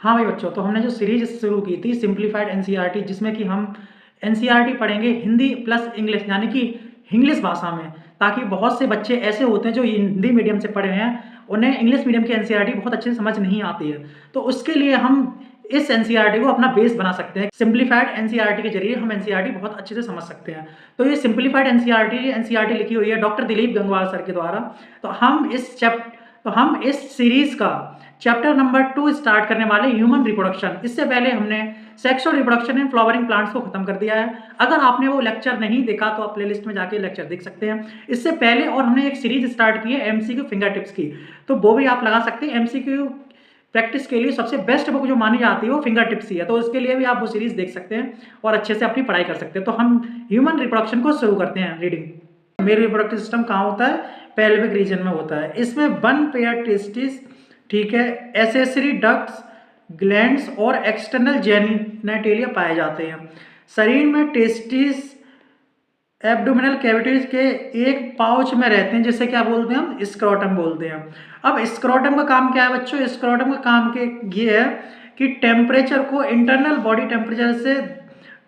हाँ भाई बच्चों, तो हमने जो सीरीज शुरू की थी सिंप्लीफाइड एनसीईआरटी, जिसमें कि हम एनसीईआरटी पढ़ेंगे हिंदी प्लस इंग्लिश, यानी कि इंग्लिश भाषा में, ताकि बहुत से बच्चे ऐसे होते हैं जो हिंदी मीडियम से पढ़े हैं, उन्हें इंग्लिश मीडियम की एनसीईआरटी बहुत अच्छे से समझ नहीं आती है। तो उसके लिए हम इस एनसीईआरटी को अपना बेस बना सकते हैं। सिंप्लीफाइड एनसीईआरटी के जरिए हम एनसीईआरटी बहुत अच्छे से समझ सकते हैं। तो ये सिंप्लीफाइड एनसीईआरटी लिखी हुई है डॉक्टर दिलीप गंगवार सर के द्वारा। तो हम इस सीरीज का चैप्टर नंबर 2 स्टार्ट करने वाले ह्यूमन रिप्रोडक्शन। इससे पहले हमने sexual reproduction in flowering plants को खत्म कर दिया है। अगर आपने वो लेक्चर नहीं देखा तो आप प्लेलिस्ट में जाके लेक्चर देख सकते हैं। इससे पहले और हमने एक सीरीज स्टार्ट की है एमसीक्यू फिंगर टिप्स की, तो वो भी आप लगा सकते हैं। एमसीक्यू प्रैक्टिस के लिए सबसे बेस्ट बुक जो मानी जाती है वो फिंगर टिप्स ही है, तो उसके लिए भी आप वो सीरीज देख सकते हैं और अच्छे से अपनी पढ़ाई कर सकते हैं। तो हम ह्यूमन रिप्रोडक्शन को शुरू करते हैं रीडिंग। मेल रिप्रोडक्टिव सिस्टम कहाँ होता है? पेल्विक रीजन में होता है। इसमें 1 पेयर टेस्टिस, ठीक है, एसेसरी डक्ट्स, ग्लैंड्स और एक्सटर्नल जेनिटेलिया पाए जाते हैं। शरीर में टेस्टिस एब्डोमिनल कैविटीज के एक पाउच में रहते हैं, जिसे क्या बोलते हैं हम? स्क्रोटम बोलते हैं। अब स्क्रोटम का काम क्या है बच्चों? स्क्रोटम का काम के ये है कि टेम्परेचर को इंटरनल बॉडी टेम्परेचर से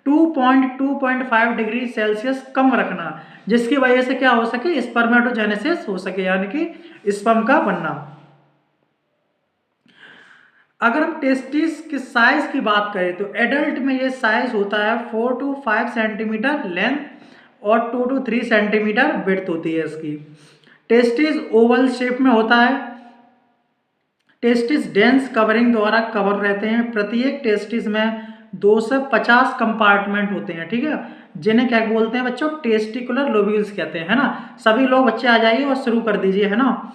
2.5 डिग्री सेल्सियस कम रखना, जिसकी वजह से क्या हो सके? स्पर्मेटोजेनेसिस हो सके, यानी कि स्पर्म का बनना। अगर हम टेस्टिस के साइज की बात करें तो एडल्ट में ये साइज होता है 4 to 5 सेंटीमीटर लेंथ और 2 to 3 सेंटीमीटर विड्थ होती है इसकी। टेस्टिस ओवल शेप में होता है। टेस्टिस डेंस कवरिंग द्वारा कवर रहते हैं। प्रत्येक टेस्टिस में 250 कंपार्टमेंट होते हैं, ठीक है, जिन्हें क्या बोलते हैं बच्चों? टेस्टिकुलर लोब्यूल्स कहते हैं, है ना। सभी लोग बच्चे आ जाइए और शुरू कर दीजिए, है ना।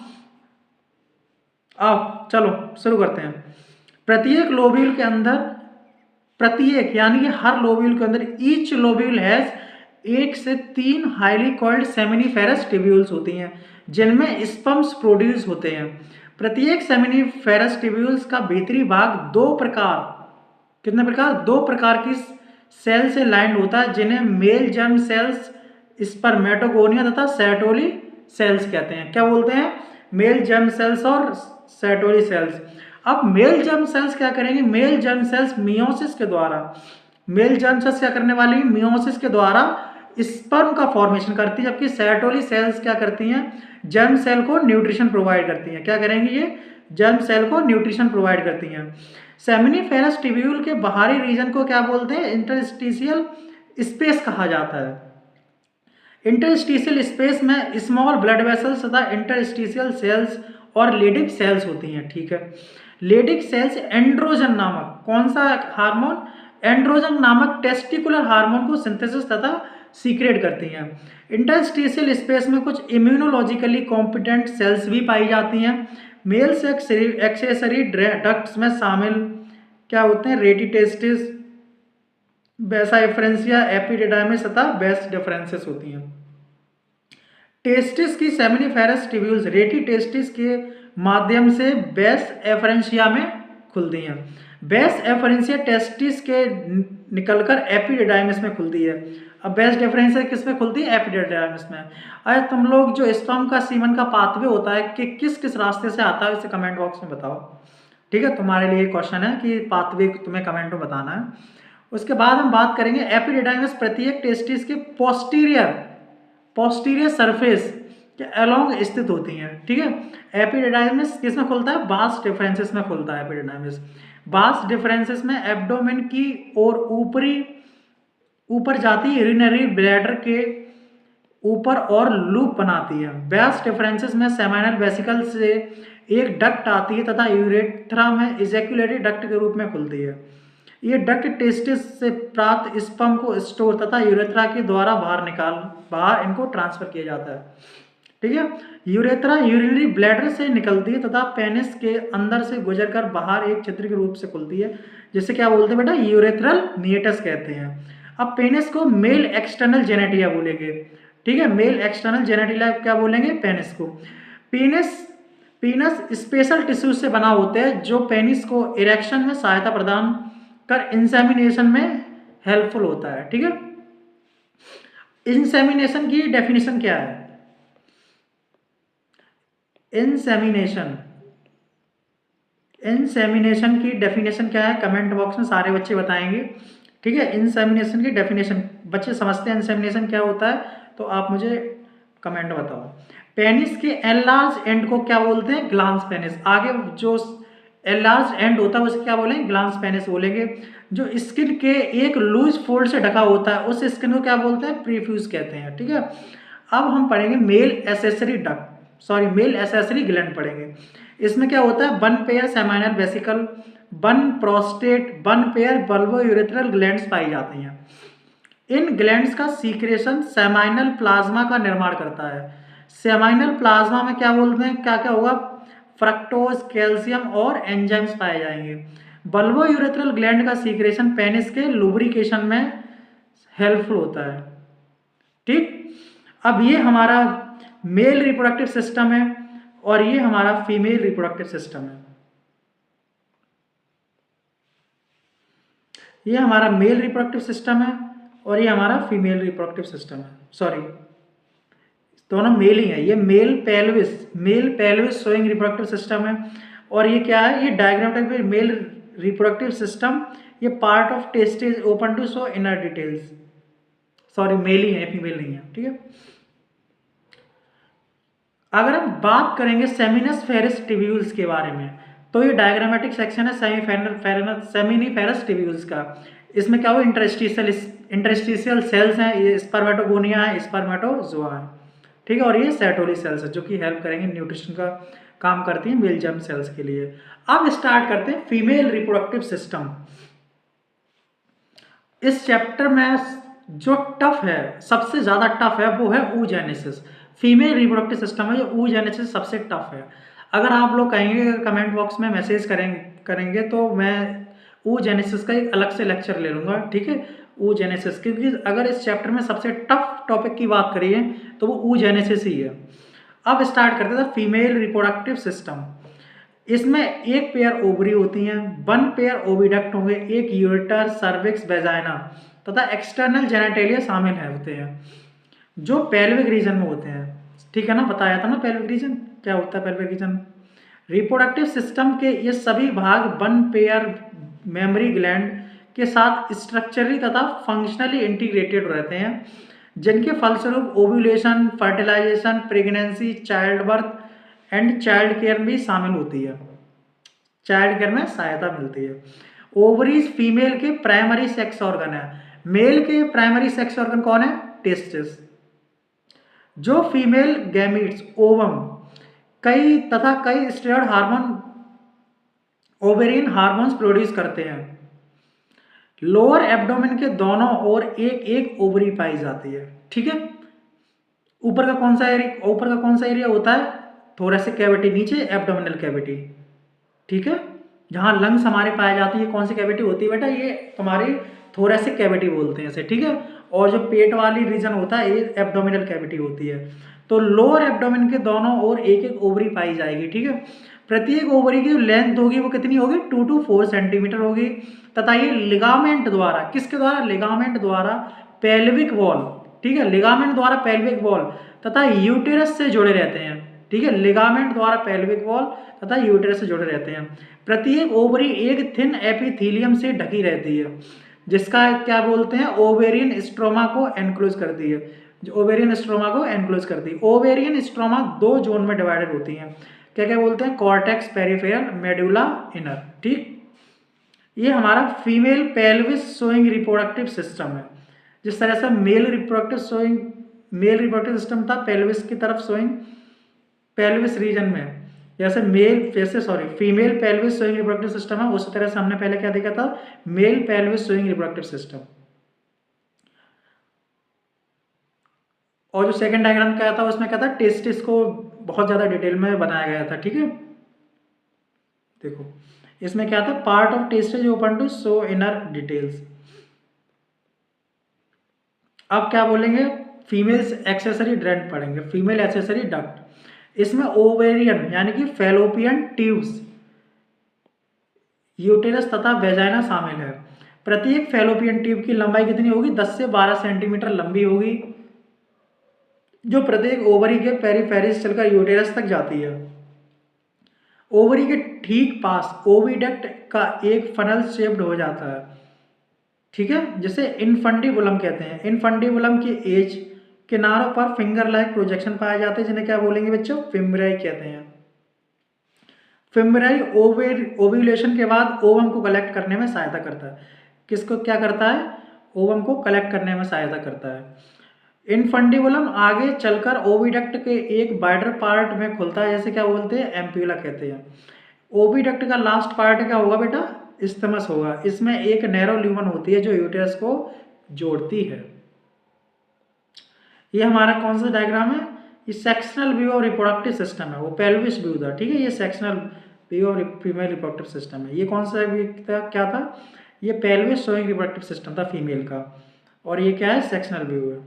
आओ चलो शुरू करते हैं। प्रत्येक लोब्यूल के अंदर, प्रत्येक यानी कि हर लोब्यूल के अंदर, ईच लोब्यूल हैज 1 से 3 हाईली कॉइल्ड सेमिनिफेरस ट्यूब्यूल्स होती हैं, जिनमें स्पर्म्स प्रोड्यूस होते हैं। प्रत्येक सेमिनिफेरस ट्यूब्यूल्स का भीतरी भाग 2 प्रकार, कितने प्रकार? 2 प्रकार की सेल से लाइंड होता है, जिन्हें मेल जर्म सेल्स, स्पर्मेटोगोनिया तथा सेटोली सेल्स कहते हैं। क्या बोलते हैं? मेल जर्म सेल्स और सेटोली सेल्स। अब मेल जर्म सेल्स क्या करेंगे? मेल जर्म सेल्स मियोसिस के द्वारा, मेल जर्म सेल्स क्या करने वाली? मियोसिस के द्वारा स्पर्म का फॉर्मेशन करती है, जबकि सेटोली सेल्स क्या करती हैं? जर्म सेल को न्यूट्रिशन प्रोवाइड करती हैं। क्या करेंगी ये? जर्म सेल को न्यूट्रिशन प्रोवाइड करती हैं। सेमिनिफेरस ट्यूब्यूल के बाहरी रीजन को क्या बोलते हैं? इंटरस्टिशियल स्पेस कहा जाता है। इंटरस्टिशियल स्पेस में स्मॉल ब्लड वेसल्स तथा इंटरस्टिशियल सेल्स और लेडिक सेल्स होती हैं, ठीक है। लेडिक सेल्स एंड्रोजन नामक, कौन सा हार्मोन? एंड्रोजन नामक टेस्टिकुलर हार्मोन को सिंथेसिस तथा सीक्रेट करती हैं। इंटरस्टिशियल स्पेस में कुछ इम्यूनोलॉजिकली कॉम्पिटेंट सेल्स भी पाई जाती हैं। मेल सेक्स एक्सेसरी डक्ट्स में शामिल क्या होते हैं? रेटिटेस्टिस, बेसा एफरेंसिया, एपिडिडाइमिस तथा बेस डिफरेंसेस होती हैं। टेस्टिस की सेमिनिफेरस ट्यूब्यूल्स रेटी टेस्टिस के माध्यम से बेस एफरेंशिया में खुलती हैं। बेस एफरेंशिया टेस्टिस के निकलकर एपिडिडाइमिस में खुलती है। अब बेस डिफरेंशिया किस में खुलती है? एपिडिडाइमिस में। अरे तुम लोग जो स्पर्म का सीमन का पाथवे होता है कि किस किस रास्ते से आता है, इसे कमेंट बॉक्स में बताओ, ठीक है। तुम्हारे लिए क्वेश्चन है कि पाथवे तुम्हें कमेंट में बताना है। उसके बाद हम बात करेंगे एपिडिडाइमिस प्रत्येक टेस्टिस के पोस्टीरियर सरफेस के अलोंग स्थित होती हैं, ठीक है। एपिडिडाइमिस किस में खुलता है? बास डिफरेंसेस में खुलता है एपिडिडाइमिस। बास डिफरेंसेस में एब्डोमेन की और ऊपर जाती है, यूरिनरी ब्लैडर के ऊपर और लूप बनाती है। बेस डिफरेंसेस में सेमिनल वेसिकल से एक डक्ट आती है तथा यूरेथ्रा में इजैकुलेटरी डक्ट के रूप में खुलती है। ये डक्ट टेस्टिस से प्राप्त स्पर्म को स्टोर तथा यूरेथ्रा के द्वारा बाहर इनको ट्रांसफर किया जाता है, ठीक है। यूरेथ्रा यूरिनरी ब्लैडर से निकलती है तथा पेनिस के अंदर से गुजरकर बाहर एक छिद्र के रूप से खुलती है, जिसे क्या बोलते हैं बेटा? यूरेथ्रल मीएटस कहते हैं। अब पेनिस को मेल एक्सटर्नल जेनेटिया बोलेंगे, ठीक है। मेल एक्सटर्नल जेनेटिया क्या बोलेंगे? पेनिस को। पीनस स्पेशल टिश्यू से बना होता है, जो पेनिस को इरेक्शन में सहायता प्रदान कर इंसेमिनेशन में हेल्पफुल होता है, ठीक है। इंसेमिनेशन की डेफिनेशन क्या है? इंसेमिनेशन इंसेमिनेशन की डेफिनेशन क्या है, कमेंट बॉक्स में सारे बच्चे बताएंगे। ठीक है, इंसेमिनेशन की डेफिनेशन बच्चे समझते हैं इंसेमिनेशन क्या होता है, तो आप मुझे कमेंट बताओ। पेनिस के एनलार्ज एंड को क्या बोलते हैं, ग्लांस पेनिस। आगे जो एनलार्ज एंड होता है उसे क्या बोलेंगे, ग्लांस पेनिस बोलेंगे। जो स्किन के एक लूज फोल्ड से ढका होता है उस स्किन को क्या बोलते हैं, प्रीफ्यूज कहते हैं। ठीक है, अब हम पढ़ेंगे male accessory duct, sorry male accessory gland पढ़ेंगे। इसमें क्या होता है, 1 pair seminal vesicle, 1 prostate, 1 pair bulbourethral glands पाई जाती हैं। इन ग्लैंड्स का सीक्रेशन सेमाइनल प्लाज्मा का निर्माण करता है। सेमाइनल प्लाज्मा में क्या बोलते हैं, क्या क्या होगा, फ्रक्टोज, कैल्शियम और एंजाइम्स पाए जाएंगे। बल्बो यूरेथ्रल ग्लैंड का सीक्रेशन पेनिस के लुब्रिकेशन में हेल्पफुल होता है। ठीक, अब ये हमारा मेल रिप्रोडक्टिव सिस्टम है और ये हमारा फीमेल रिप्रोडक्टिव सिस्टम है। ये हमारा मेल रिप्रोडक्टिव सिस्टम है और ये हमारा फीमेल रिप्रोडक्टिव सिस्टम है। सॉरी, दोनों मेल ही है। ये male pelvis showing reproductive system है और ये क्या है, ये डायग्रामेटिक में मेल रिप्रोडक्टिव सिस्टम, ये part of testis is open to show inner details. Sorry, male ही है, फीमेल नहीं है। ठीक है, अगर हम बात करेंगे सेमिनस फेरस टिब्यूल्स के बारे में, तो ये डायग्रामेटिक सेक्शन है सेमिनिफेरस टिब्यूल्स का। इसमें क्या हो, इंटरस्टिशियल सेल्स हैं, ये स्पर्मेटोगोनिया है, स्पर्मेटोजोआ है। ठीक है, और ये सेटोली सेल्स है जो कि हेल्प करेंगे, न्यूट्रिशन का काम करती हैं मेल जर्म सेल्स के लिए। अब स्टार्ट करते हैं फीमेल रिप्रोडक्टिव सिस्टम। इस चैप्टर में जो टफ है, सबसे ज्यादा टफ है, वो है oogenesis। फीमेल रिप्रोडक्टिव सिस्टम है, जो oogenesis सबसे टफ है। अगर आप लोग कहेंगे कमेंट बॉक्स में मैसेज करेंगे तो मैं oogenesis का एक अलग से लेक्चर ले लूंगा। ठीक है, oogenesis, क्योंकि अगर इस चैप्टर में सबसे टफ टॉपिक की बात करिए तो वो oogenesis ही है। अब स्टार्ट करते थे फीमेल रिप्रोडक्टिव सिस्टम। इसमें एक पेयर ओवरी होती हैं, 1 पेयर ओविडक्ट होंगे, एक यूरेटर, सर्विक्स, वेजाइना तथा एक्सटर्नल जेनिटेलिया शामिल है होते हैं जो पेल्विक रीजन में होते हैं। ठीक है ना, बताया था ना पेल्विक रीजन क्या होता है। पेल्विक रीजन रिप्रोडक्टिव सिस्टम के ये सभी भाग 1 पेयर मेमरी ग्लैंड के साथ स्ट्रक्चरली तथा फंक्शनली इंटीग्रेटेड रहते हैं, जिनके फलस्वरूप ovulation, fertilisation, pregnancy, child birth and child care भी शामिल होती है। चाइल्ड केयर में सहायता मिलती है। ओवरीज फीमेल के प्राइमरी सेक्स ऑर्गन है, मेल के प्राइमरी सेक्स ऑर्गन कौन है, टेस्टिस। जो फीमेल गैमीट्स ओवम कई steroid hormone, ovarian hormones produce करते हैं। लोअर एब्डोमेन के दोनों ओर एक एक ओवरी पाई जाती है। ठीक है, ऊपर का कौन सा एरिया होता है, थोरेसिक कैविटी, नीचे एब्डोमिनल कैविटी। ठीक है, जहां लंग्स हमारे पाए जाती है, कौन सी कैविटी होती है बेटा, ये तुम्हारी थोरेसिक कैविटी बोलते हैं इसे। ठीक है, और जो पेट वाली रीजन होता है ये एब्डोमिनल कैविटी होती है। तो लोअर एब्डोमेन के दोनों ओर एक एक ओवरी पाई जाएगी। ठीक है, प्रत्येक ओवरी की जो लेंथ होगी वो कितनी होगी, 2 to 4 सेंटीमीटर होगी तथा ये लिगामेंट द्वारा, किसके द्वारा, लिगामेंट द्वारा पेल्विक वॉल, ठीक है, लिगामेंट द्वारा पेल्विक वॉल तथा यूटेरस से जुड़े रहते हैं। ठीक है, लिगामेंट द्वारा पेल्विक वॉल तथा यूटेरस से जुड़े रहते हैं। प्रत्येक ओवरी एक थिन एपिथेलियम से ढकी रहती है, जिसका क्या बोलते हैं, ओवेरियन स्ट्रोमा को एनक्लोज करती है, जो ओवेरियन स्ट्रोमा को एनक्लोज करती है। ओवेरियन स्ट्रोमा 2 जोन में डिवाइडेड होती हैं, क्या क्या बोलते हैं, कॉर्टेक्स पेरिफेरल, मेडुला इनर। ठीक, ये हमारा female pelvis showing reproductive system है। जिस तरह से मेल रिप्रोडक्टिव सिस्टम था पेल्विस की तरफ शोइंग, पेल्विस रीजन में, जैसे female pelvis showing reproductive system है, उसी तरह से हमने पहले क्या देखा था, male pelvis showing reproductive system. और जो सेकंड डायग्राम क्या था उसमें क्या था, टेस्टिस को बहुत ज्यादा डिटेल में बनाया गया था। ठीक है, देखो इसमें क्या था, part of testis open to show inner details. अब क्या बोलेंगे, फीमेल्स एक्सेसरी ड्रेंट पढ़ेंगे, फीमेल एक्सेसरी डक्ट। इसमें ओवेरियन यानी कि फैलोपियन ट्यूब्स, यूटेरस तथा वेजाइना शामिल है। प्रत्येक फैलोपियन ट्यूब की लंबाई कितनी होगी, 10 से 12 सेंटीमीटर लंबी होगी, जो प्रत्येक ओवरी के पेरिफेरिस चलकर यूटेरस तक जाती है। ओवरी के ठीक पास ओविडक्ट का एक फनल शेप्ड हो जाता है, ठीक है, जिसे इनफंडिबुलम कहते हैं। इनफंडिबुलम की एज किनारों पर फिंगर लाइक प्रोजेक्शन पाए जाते हैं, जिन्हें क्या बोलेंगे बच्चों, फिमराई कहते हैं। फिमराई ओव्यूलेशन के बाद ओवम को कलेक्ट करने में सहायता करता है। किसको क्या करता है, ओवम को कलेक्ट करने में सहायता करता है। इनफंडिबुलम आगे चलकर ओविडक्ट के एक वाइडर पार्ट में खुलता है, जैसे क्या बोलते हैं, एम्प्यूला कहते हैं। ओविडक्ट का लास्ट पार्ट क्या होगा बेटा, इस्थमस होगा। इसमें एक नैरो ल्यूमन होती है जो यूटेरस को जोड़ती है। ये हमारा कौन सा डायग्राम है, ये sectional view of reproductive system है, वो पेल्विस व्यू था, ठीक है, ये sectional view of female reproductive system है। ये कौन सा व्यू था, क्या था, ये पेल्विस शोइंग रिप्रोडक्टिव सिस्टम था फीमेल का, और ये क्या है, सेक्शनल व्यू है।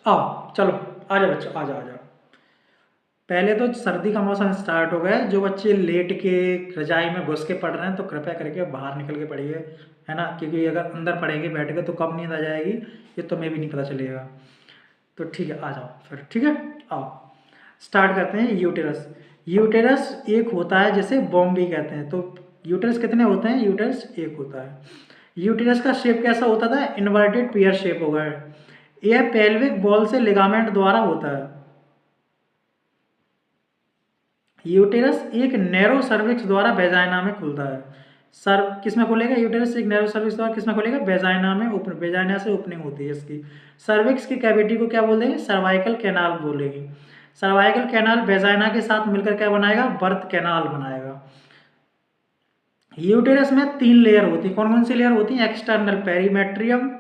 आओ चलो, आ जाओ बच्चों, आ जाओ। पहले तो सर्दी का मौसम स्टार्ट हो गया है, जो बच्चे लेट के रजाई में घुस के पढ़ रहे हैं तो कृपया करके बाहर निकल के पढ़िए, है ना, क्योंकि अगर अंदर पढ़ेंगे बैठ के तो कब नींद आ जाएगी ये तुम्हें भी नहीं पता चलेगा। तो ठीक है, आ जाओ फिर, ठीक है, आओ स्टार्ट करते हैं। यूटेरस, यूटेरस एक होता है जिसे बॉम्ब भी कहते हैं। तो यूटेरस कितने होते हैं, यूटेरस एक होता है। यूटेरस का शेप कैसा होता था, इन्वर्टेड पेयर शेप होगा। यह पेल्विक बॉल से लिगामेंट द्वारा होता है। यूटेरस एक नैरो सर्विक्स द्वारा वेजाइना में खुलता है। सर्व किसमें खुलेगा, यूटेरस एक नैरो सर्विक्स द्वारा किसमें खुलेगा, वेजाइना में, वेजाइना से ओपनिंग होती है इसकी। सर्विक्स की कैविटी को क्या बोलेंगे, सर्वाइकल कैनाल बोलेंगे। सर्वाइकल कैनाल वेजाइना के साथ मिलकर क्या बनाएगा, बर्थ कैनाल बनाएगा। यूटेरस में 3 लेयर होती है, कौन कौन सी लेयर होती है, एक्सटर्नल पेरीमेट्रियम,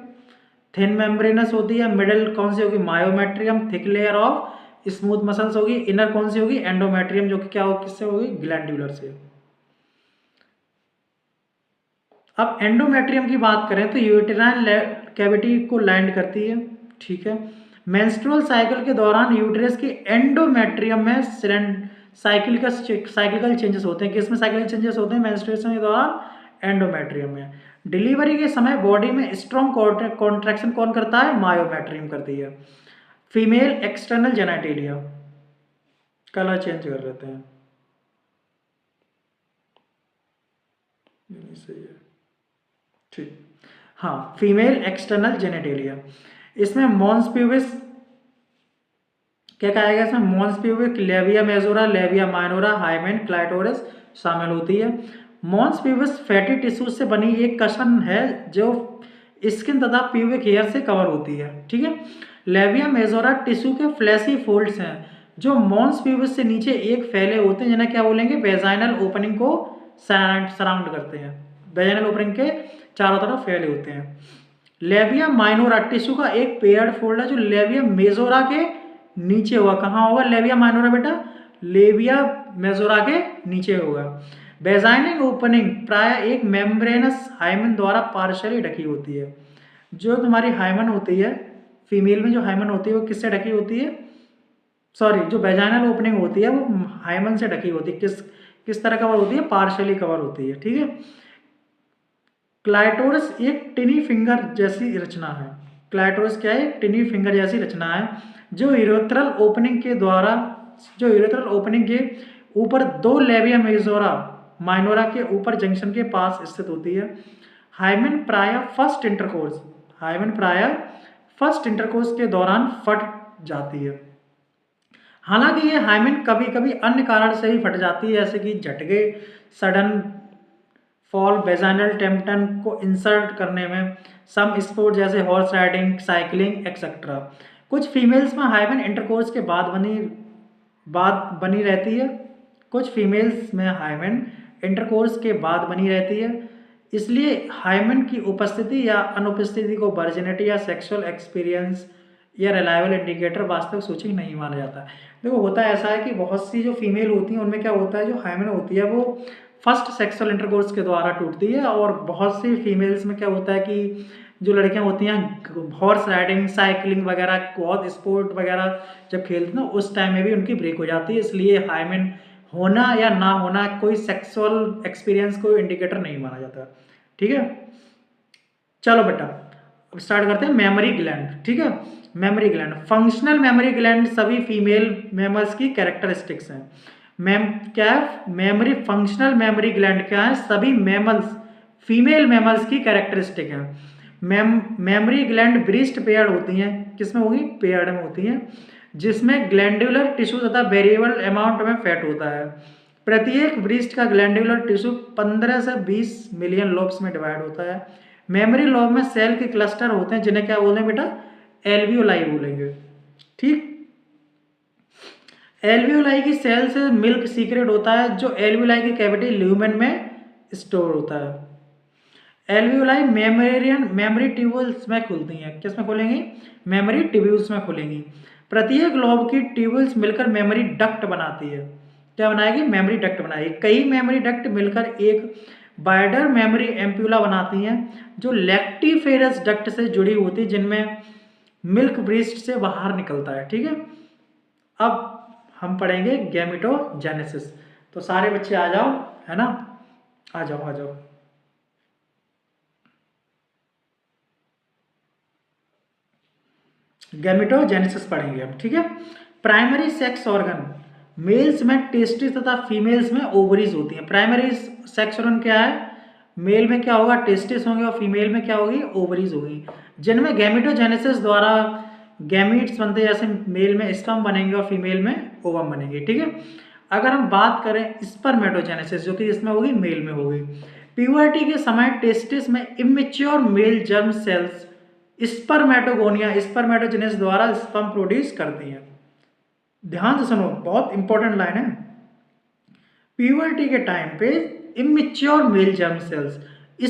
थिन मेम्ब्रेनस होती है, मिडिल कौन सी होगी, myometrium, thick layer of smooth muscles होगी, इनर कौन सी होगी, एंडोमेट्रियम, जो कि क्या होगी, किससे होगी, ग्लैंडुलर से। अब एंडोमेट्रियम की बात करें तो यूटेराइन कैविटी को लैंड करती है, ठीक है। मेंस्ट्रुअल साइकिल के दौरान यूटेरस की एंडोमेट्रियम में साइक्लिकल चेंजेस होते हैं। किसमें साइक्लिकल चेंजेस होते हैं, मेंस्ट्रुएशन के दौरान एंडोमेट्रियम में। डिलीवरी के समय बॉडी में स्ट्रॉन्ग कॉन्ट्रैक्शन कौन करता है, मायोमेट्रियम करती है। Female external genitalia, colour change कर लेते हैं, सही है, ठीक, हाँ, फीमेल एक्सटर्नल जेनेटेलिया। इसमें मॉन्स प्यूबिस क्या कहा गया, इसमें mons pubic, labia majora, labia minora, hymen, clitoris शामिल होती है। मॉन्स प्यूबिस फैटी टिश्यू से बनी एक कशन है जो स्किन तथा प्यूबिक हेयर से कवर होती है, ठीक है। लेविया मेजोरा टिश्यू के फ्लैशी फोल्ड्स हैं जो मॉन्स प्यूबिस से नीचे एक फैले होते हैं, जिन्हें क्या बोलेंगे, वेजाइनल ओपनिंग को सराउंड करते हैं। वेजाइनल ओपनिंग के चारों तरफ फैले होते हैं। लेविया माइनोरा टिश्यू का एक पेयर्ड फोल्ड है जो लेविया मेजोरा के नीचे होगा। कहाँ होगा लेविया माइनोरा बेटा, लेविया मेजोरा के नीचे होगा। वेजाइनल ओपनिंग प्राय एक मेम्ब्रेनस हाइमन द्वारा पार्शियली ढकी होती है। जो तुम्हारी हाइमन होती है फीमेल में, जो हाइमन होती है वो किससे ढकी होती है, सॉरी, जो वेजाइनल ओपनिंग होती है वो हाइमन से ढकी होती है। किस तरह कवर होती है, पार्शियली कवर होती है, ठीक है। क्लाइटोरस एक टिनी फिंगर जैसी रचना है। क्लाइटोरस क्या है, टिनी फिंगर जैसी रचना है जो यूरेथ्रल ओपनिंग के ऊपर 2 लेविया मेजोरा माइनोरा के ऊपर जंक्शन के पास स्थित होती है। हाइमेन प्राय फर्स्ट इंटरकोर्स के दौरान फट जाती है। हालांकि ये हाइमेन कभी कभी अन्य कारण से ही फट जाती है, जैसे कि झटके, सडन फॉल, वेजाइनल टेम्पटन को इंसर्ट करने में, सम स्पोर्ट जैसे हॉर्स राइडिंग, साइकिलिंग एक्सेट्रा। कुछ फीमेल्स में हाइमेन इंटरकोर्स के बाद बनी रहती है, कुछ फीमेल्स में हाइमेन इंटरकोर्स के बाद बनी रहती है। इसलिए हाइमेन की उपस्थिति या अनुपस्थिति को वर्जिनिटी या सेक्सुअल एक्सपीरियंस या रिलायबल इंडिकेटर वास्तविक सूचक नहीं माना जाता है। देखो होता ऐसा है कि बहुत सी जो फीमेल होती हैं उनमें क्या होता है, जो हाइमेन होती है वो फर्स्ट सेक्सुअल इंटरकोर्स के द्वारा टूटती है, और बहुत सी फीमेल्स में क्या होता है कि जो लड़कियां होती हैं हॉर्स राइडिंग, साइकिलिंग वगैरह, बहुत स्पोर्ट वगैरह जब खेलती हैं उस टाइम में भी उनकी ब्रेक हो जाती है। इसलिए हाइमेन होना या ना होना कोई सेक्सुअल एक्सपीरियंस को इंडिकेटर नहीं माना जाता, ठीक है। चलो बेटा, अब स्टार्ट करते हैं मेमोरी ग्लैंड, ठीक है। Memory gland, functional mammary gland सभी फीमेल मैमल्स की कैरेक्टरिस्टिक्स हैं। क्या है मेमोरी, फंक्शनल मेमोरी ग्लैंड क्या है, सभी मैमल्स, फीमेल मैमल्स की कैरेक्टरिस्टिक है। मेमोरी ग्लैंड ब्रीस्ट पेयर्ड होती हैं, किसमें होगी, पेयर्ड में होती हैं, जिसमें ग्लैंडुलर टिश्यू तथा वेरिएबल अमाउंट में फैट होता है। प्रत्येक ब्रीस्ट का ग्लैंडुलर टिश्यू 15 से 20 मिलियन लोब्स में डिवाइड होता है। मेमोरी लोब में सेल के क्लस्टर होते हैं जिन्हें क्या बोलेंगे बेटा, एल्वियोलाई बोलेंगे, ठीक। एल्वियोलाई की सेल से मिल्क सीक्रेट होता है जो एल्वियोलाई की कैविटी ल्यूमेन में स्टोर होता है। एल्वियोलाई मेमोरी ट्यूब्यूल्स में खुलती हैं, किसमें खुलेंगी, मेमोरी ट्यूब्यूल्स में खुलेंगी। प्रत्येक लोब की ट्यूब्यूल्स मिलकर मेमोरी डक्ट बनाती है, क्या बनाएगी, मेमोरी डक्ट बनाएगी। कई मेमोरी डक्ट मिलकर एक वाइडर मेमोरी एम्प्यूला बनाती हैं जो लैक्टिफेरस डक्ट से जुड़ी होती है, जिनमें मिल्क ब्रीस्ट से बाहर निकलता है, ठीक है। अब हम पढ़ेंगे गैमेटोजेनेसिस। तो सारे बच्चे आ जाओ, है ना, आ जाओ आ जाओ। गैमेटोजेनेसिस पढ़ेंगे हम, ठीक है। प्राइमरी सेक्स ऑर्गन, मेल्स में टेस्टिस तथा फीमेल्स में ओवरीज होती हैं। प्राइमरी सेक्स ऑर्गन क्या है, मेल में क्या होगा, टेस्टिस होंगे, और फीमेल में क्या होगी, ओवरीज होगी, जिनमें गैमेटोजेनेसिस द्वारा गैमीट्स बनते हैं, जैसे मेल में स्पर्म बनेंगे और फीमेल में ओवम बनेंगे, ठीक है। अगर हम बात करें स्पर्मेटोजेनेसिस, जो कि इसमें होगी, मेल में होगी। प्यूबर्टी के समय टेस्टिस में immature male germ cells spermatogonia, spermatogenesis द्वारा स्पर्म प्रोड्यूस करती हैं। ध्यान से सुनो, बहुत इंपॉर्टेंट लाइन है। प्यूबर्टी के टाइम पे immature male germ cells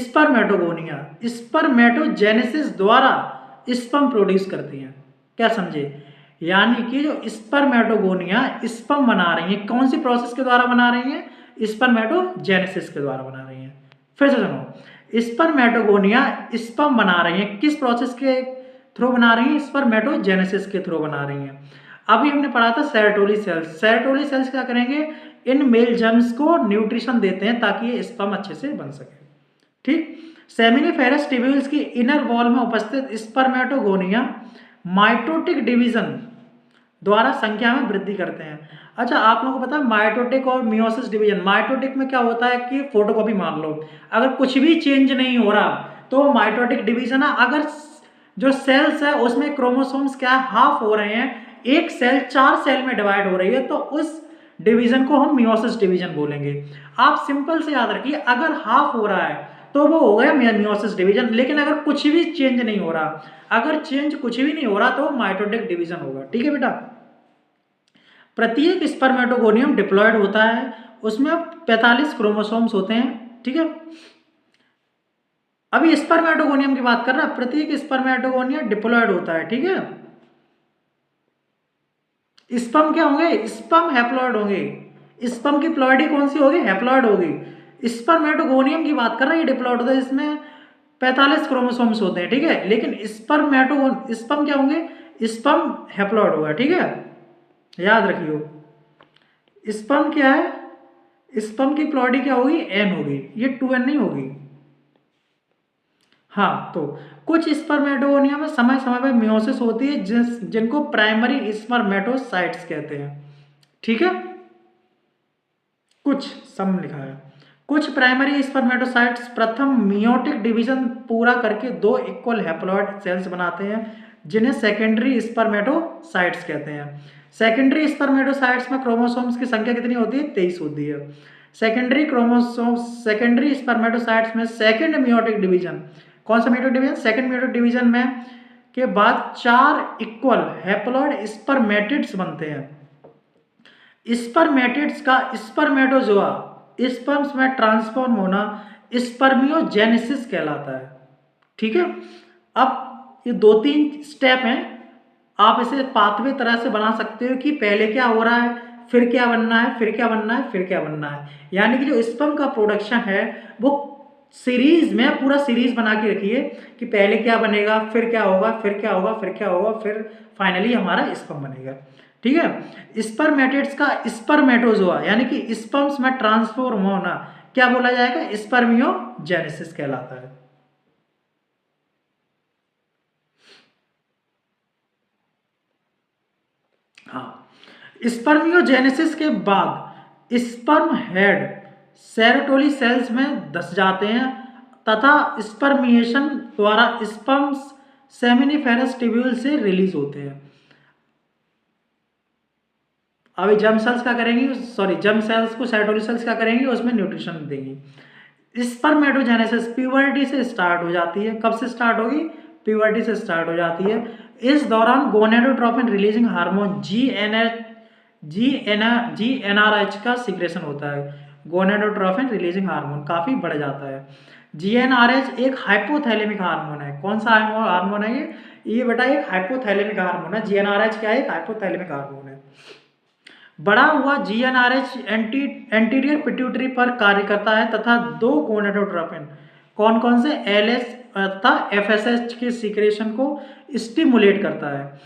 spermatogonia, spermatogenesis द्वारा स्पर्म प्रोड्यूस करती हैं, क्या समझे, यानी कि जो स्पर्मेटोगोनिया स्पर्म बना रही हैं, कौन सी प्रोसेस के द्वारा बना रही हैं, स्पर्मेटोजेनेसिस के द्वारा बना रही हैं। फिर से सुनो, स्पर्मेटोगोनिया स्पर्म बना रही हैं, किस प्रोसेस के थ्रू बना रही हैं, स्पर्मेटोजेनेसिस के थ्रू बना रही हैं। अभी हमने पढ़ा था सेरेटोली सेल्स। सेरेटोली सेल्स क्या करेंगे, इन मेल जर्म्स को न्यूट्रिशन देते हैं ताकि ये स्पर्म अच्छे से बन सके, ठीक। सेमिनिफेरस ट्यूब्यूल्स की इनर वॉल में उपस्थित स्पर्मेटोगोनिया माइटोटिक डिवीजन द्वारा संख्या में वृद्धि करते हैं। अच्छा, आप लोगों को पता है माइटोटिक और मियोसिस डिवीजन, माइटोटिक में क्या होता है कि फोटोकॉपी मान लो, अगर कुछ भी चेंज नहीं हो रहा तो माइटोटिक डिवीजन है। अगर जो सेल्स है उसमें क्रोमोसोम्स क्या हाफ हो रहे हैं, एक सेल 4 सेल में डिवाइड हो रही है, तो उस डिवीजन को हम मियोसिस डिवीजन बोलेंगे। आप सिंपल से याद रखिए, अगर हाफ हो रहा है तो वो हो गया मियोसिस डिवीजन, लेकिन अगर कुछ भी चेंज नहीं हो रहा, अगर चेंज कुछ भी नहीं हो रहा तो माइटोटिक डिवीजन होगा, ठीक है बेटा। प्रत्येक स्पर्मेटोगोनियम डिप्लॉयड होता है, उसमें 45 क्रोमोसोम्स होते हैं, ठीक है। अभी स्पर्मेटोगोनियम की बात कर रहा है, प्रत्येक स्पर्मेटोगोनियम डिप्लॉयड होता है, ठीक है। स्पर्म क्या होंगे, स्पर्म हैप्लॉयड होंगे। स्पर्म की प्लॉयडी कौन सी होगी, हैप्लॉयड होगी। स्पर्मेटोगोनियम की बात कर रहा है, ये डिप्लॉयड होता है, इसमें 45 क्रोमोसोम्स होते हैं, ठीक है। लेकिन स्पर्म क्या होंगे, स्पर्म हैप्लॉयड होगा, ठीक है, याद रखियो। स्पर्म क्या है, स्पर्म की प्लॉयडी क्या होगी, एन होगी, ये 2n नहीं होगी। हाँ, तो कुछ स्पर्मेटोगोनिया में समय समय पर मियोसिस होती है, जिनको प्राइमरी स्पर्मेटोसाइट्स कहते हैं, ठीक है। कुछ सम लिखा है, कुछ प्राइमरी स्पर्मेटोसाइट्स प्रथम मियोटिक डिवीजन पूरा करके 2 इक्वल हैप्लॉइड सेल्स बनाते हैं, जिन्हें सेकेंडरी स्पर्मेटोसाइट्स कहते हैं। सेकेंडरी स्पर्मेटोसाइट्स में क्रोमोसोम्स की संख्या कितनी होती है, 23 होती है। सेकेंडरी स्पर्मेटोसाइट्स में सेकेंड मियोटिक डिवीजन, कौन सा meiotic division, second meiotic division में के बाद 4 इक्वल हैप्लॉइड स्पर्मेटिड्स बनते हैं। स्पर्मेटिड्स का स्पर्मेटोजोआ स्पर्म्स में ट्रांसफॉर्म होना स्पर्मियोजेनेसिस कहलाता है, ठीक है। अब ये 2-3 स्टेप हैं, आप इसे पाथवे तरह से बना सकते हो कि पहले क्या हो रहा है, फिर क्या बनना है, फिर क्या बनना है, फिर क्या बनना है। यानी कि जो स्पर्म का प्रोडक्शन है वो सीरीज में, पूरा सीरीज बना के रखिए कि पहले क्या बनेगा, फिर क्या होगा, फिर क्या होगा, फिर क्या होगा, फिर फाइनली हमारा स्पर्म बनेगा, ठीक है। स्पर्मेटिड्स का स्पर्मेटोजोआ यानी कि स्पर्म्स में ट्रांसफॉर्म होना क्या बोला जाएगा, स्पर्मियोजेनेसिस कहलाता है। हाँ, स्पर्मियोजेनेसिस के बाद स्पर्म हेड सेरोटोली सेल्स में धस जाते हैं तथा स्पर्मिएशन द्वारा स्पर्म्स सेमिनिफेरस ट्यूब्यूल से रिलीज होते हैं। अभी जर्म सेल्स क्या करेंगी, सॉरी जर्म सेल्स को सेरोटोली सेल्स क्या करेंगी, उसमें न्यूट्रिशन देंगी। स्पर्मेटोजेनेसिस प्यूबर्टी से स्टार्ट हो जाती है। कब से स्टार्ट होगी, प्यूबर्टी से स्टार्ट हो जाती है। इस दौरान गोनेडोट्रोपिन रिलीजिंग हार्मोन जीएनआरएच का सिक्रेशन होता है। गोनेडोट्रोपिन रिलीजिंग हार्मोन काफी बढ़ जाता है। जीएनआरएच एक हाइपोथैलेमिक हार्मोन है। कौन सा हार्मोन है ये बेटा एक हाइपोथैलेमिक हार्मोन है। जीएनआरएच क्या है, एक हाइपोथैलेमिक हार्मोन है। बढ़ा हुआ जीएनआरएच एंटीरियर पिट्यूटरी पर कार्य करता है तथा दो गोनेडोट्रोपिन कौन कौन से एलएच तथा एफएसएच के सीक्रेशन को स्टिमुलेट करता है।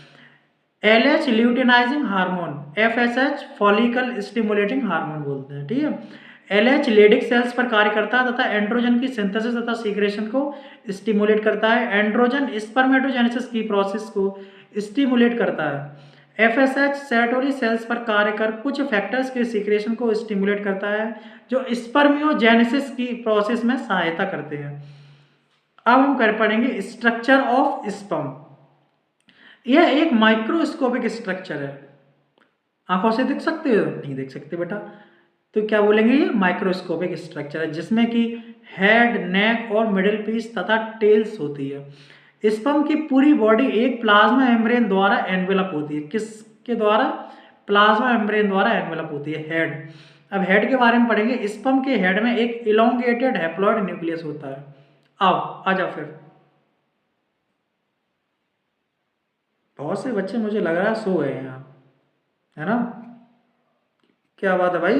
LH luteinizing hormone, FSH follicle stimulating hormone बोलते हैं, ठीक है। एलएच लेडिक सेल्स पर कार्य करता है तथा एंड्रोजन की सिंथेसिस तथा सीक्रेशन को स्टिमुलेट करता है। एंड्रोजन स्पर्मेटोजेनेसिस की प्रोसेस को स्टिमुलेट करता है। एफएसएच सेरोटोनी सेल्स पर कार्य कर कुछ फैक्टर्स के सीक्रेशन को स्टिमुलेट करता है जो स्पर्मियोजेनेसिस की प्रोसेस में सहायता करते हैं। अब हम कर पढ़ेंगे स्ट्रक्चर ऑफ स्पर्म। यह एक माइक्रोस्कोपिक स्ट्रक्चर है। आंखों से देख सकते हो, नहीं देख सकते बेटा, तो क्या बोलेंगे, ये माइक्रोस्कोपिक स्ट्रक्चर है जिसमें कि हेड, नेक और मिडिल पीस तथा टेल्स होती है। स्पर्म की पूरी बॉडी एक प्लाज्मा मेम्ब्रेन द्वारा एनवेलप होती है। किसके द्वारा, प्लाज्मा मेम्ब्रेन द्वारा एनवेलप होती है, हेड। अब हेड के बारे में पढ़ेंगे। स्पर्म के हेड में एक इलोंगेटेड हैप्लॉइड न्यूक्लियस होता है। आओ आ जाओ फिर। बहुत से बच्चे मुझे लग रहा है सो गए हैं यहाँ, है ना। क्या बात है भाई,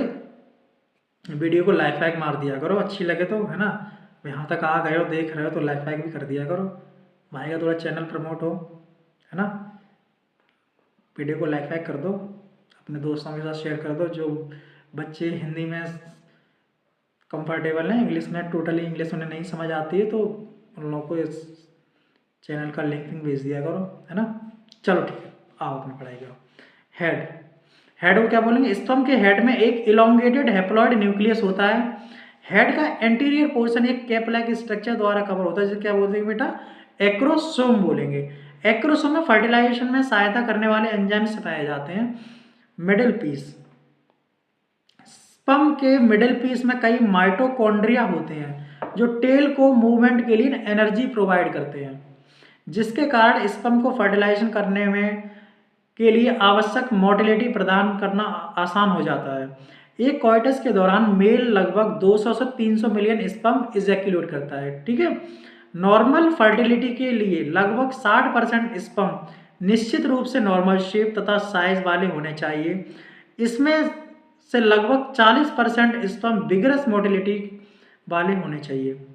वीडियो को लाइक वाइक मार दिया करो, अच्छी लगे तो, है ना। यहाँ तक आ गए हो, देख रहे हो तो लाइक वाइक भी कर दिया करो, भाई का थोड़ा चैनल प्रमोट हो, है ना। वीडियो को लाइक वाइक कर दो, अपने दोस्तों के साथ शेयर कर दो। जो बच्चे हिंदी में कंफर्टेबल हैं, इंग्लिश में टोटली इंग्लिश उन्हें नहीं समझ आती है, तो उन लोगों को इस चैनल का लिंक भेज दिया करो, है ना। चलो ठीक है, आओ अपनी पढ़ाई करो। हेड, हेड को क्या बोलेंगे, स्पर्म के हेड में एक इलोंगेटेड हैप्लॉइड न्यूक्लियस होता है। हेड का एंटीरियर पोर्शन एक कैप लाइक स्ट्रक्चर द्वारा कवर होता है, जिसे क्या बोलते हैं बेटा, एक्रोसोम बोलेंगे। एक्रोसोम में फर्टिलाइजेशन में सहायता करने वाले एंजाइम्स पाए जाते हैं। मिडिल पीस, स्पर्म के मिडिल पीस में कई माइटोकॉन्ड्रिया होते हैं जो टेल को मूवमेंट के लिए एनर्जी प्रोवाइड करते हैं, जिसके कारण स्पर्म को फर्टिलाइजेशन करने में के लिए आवश्यक मोटिलिटी प्रदान करना आसान हो जाता है। एक कॉइटस के दौरान मेल लगभग 200 से 300 मिलियन स्पर्म इजैक्यूलेट करता है, ठीक है। नॉर्मल फर्टिलिटी के लिए लगभग 60% स्पर्म निश्चित रूप से नॉर्मल शेप तथा साइज वाले होने चाहिए। इसमें से लगभग 40% स्पर्म विगरस मोटिलिटी वाले होने चाहिए।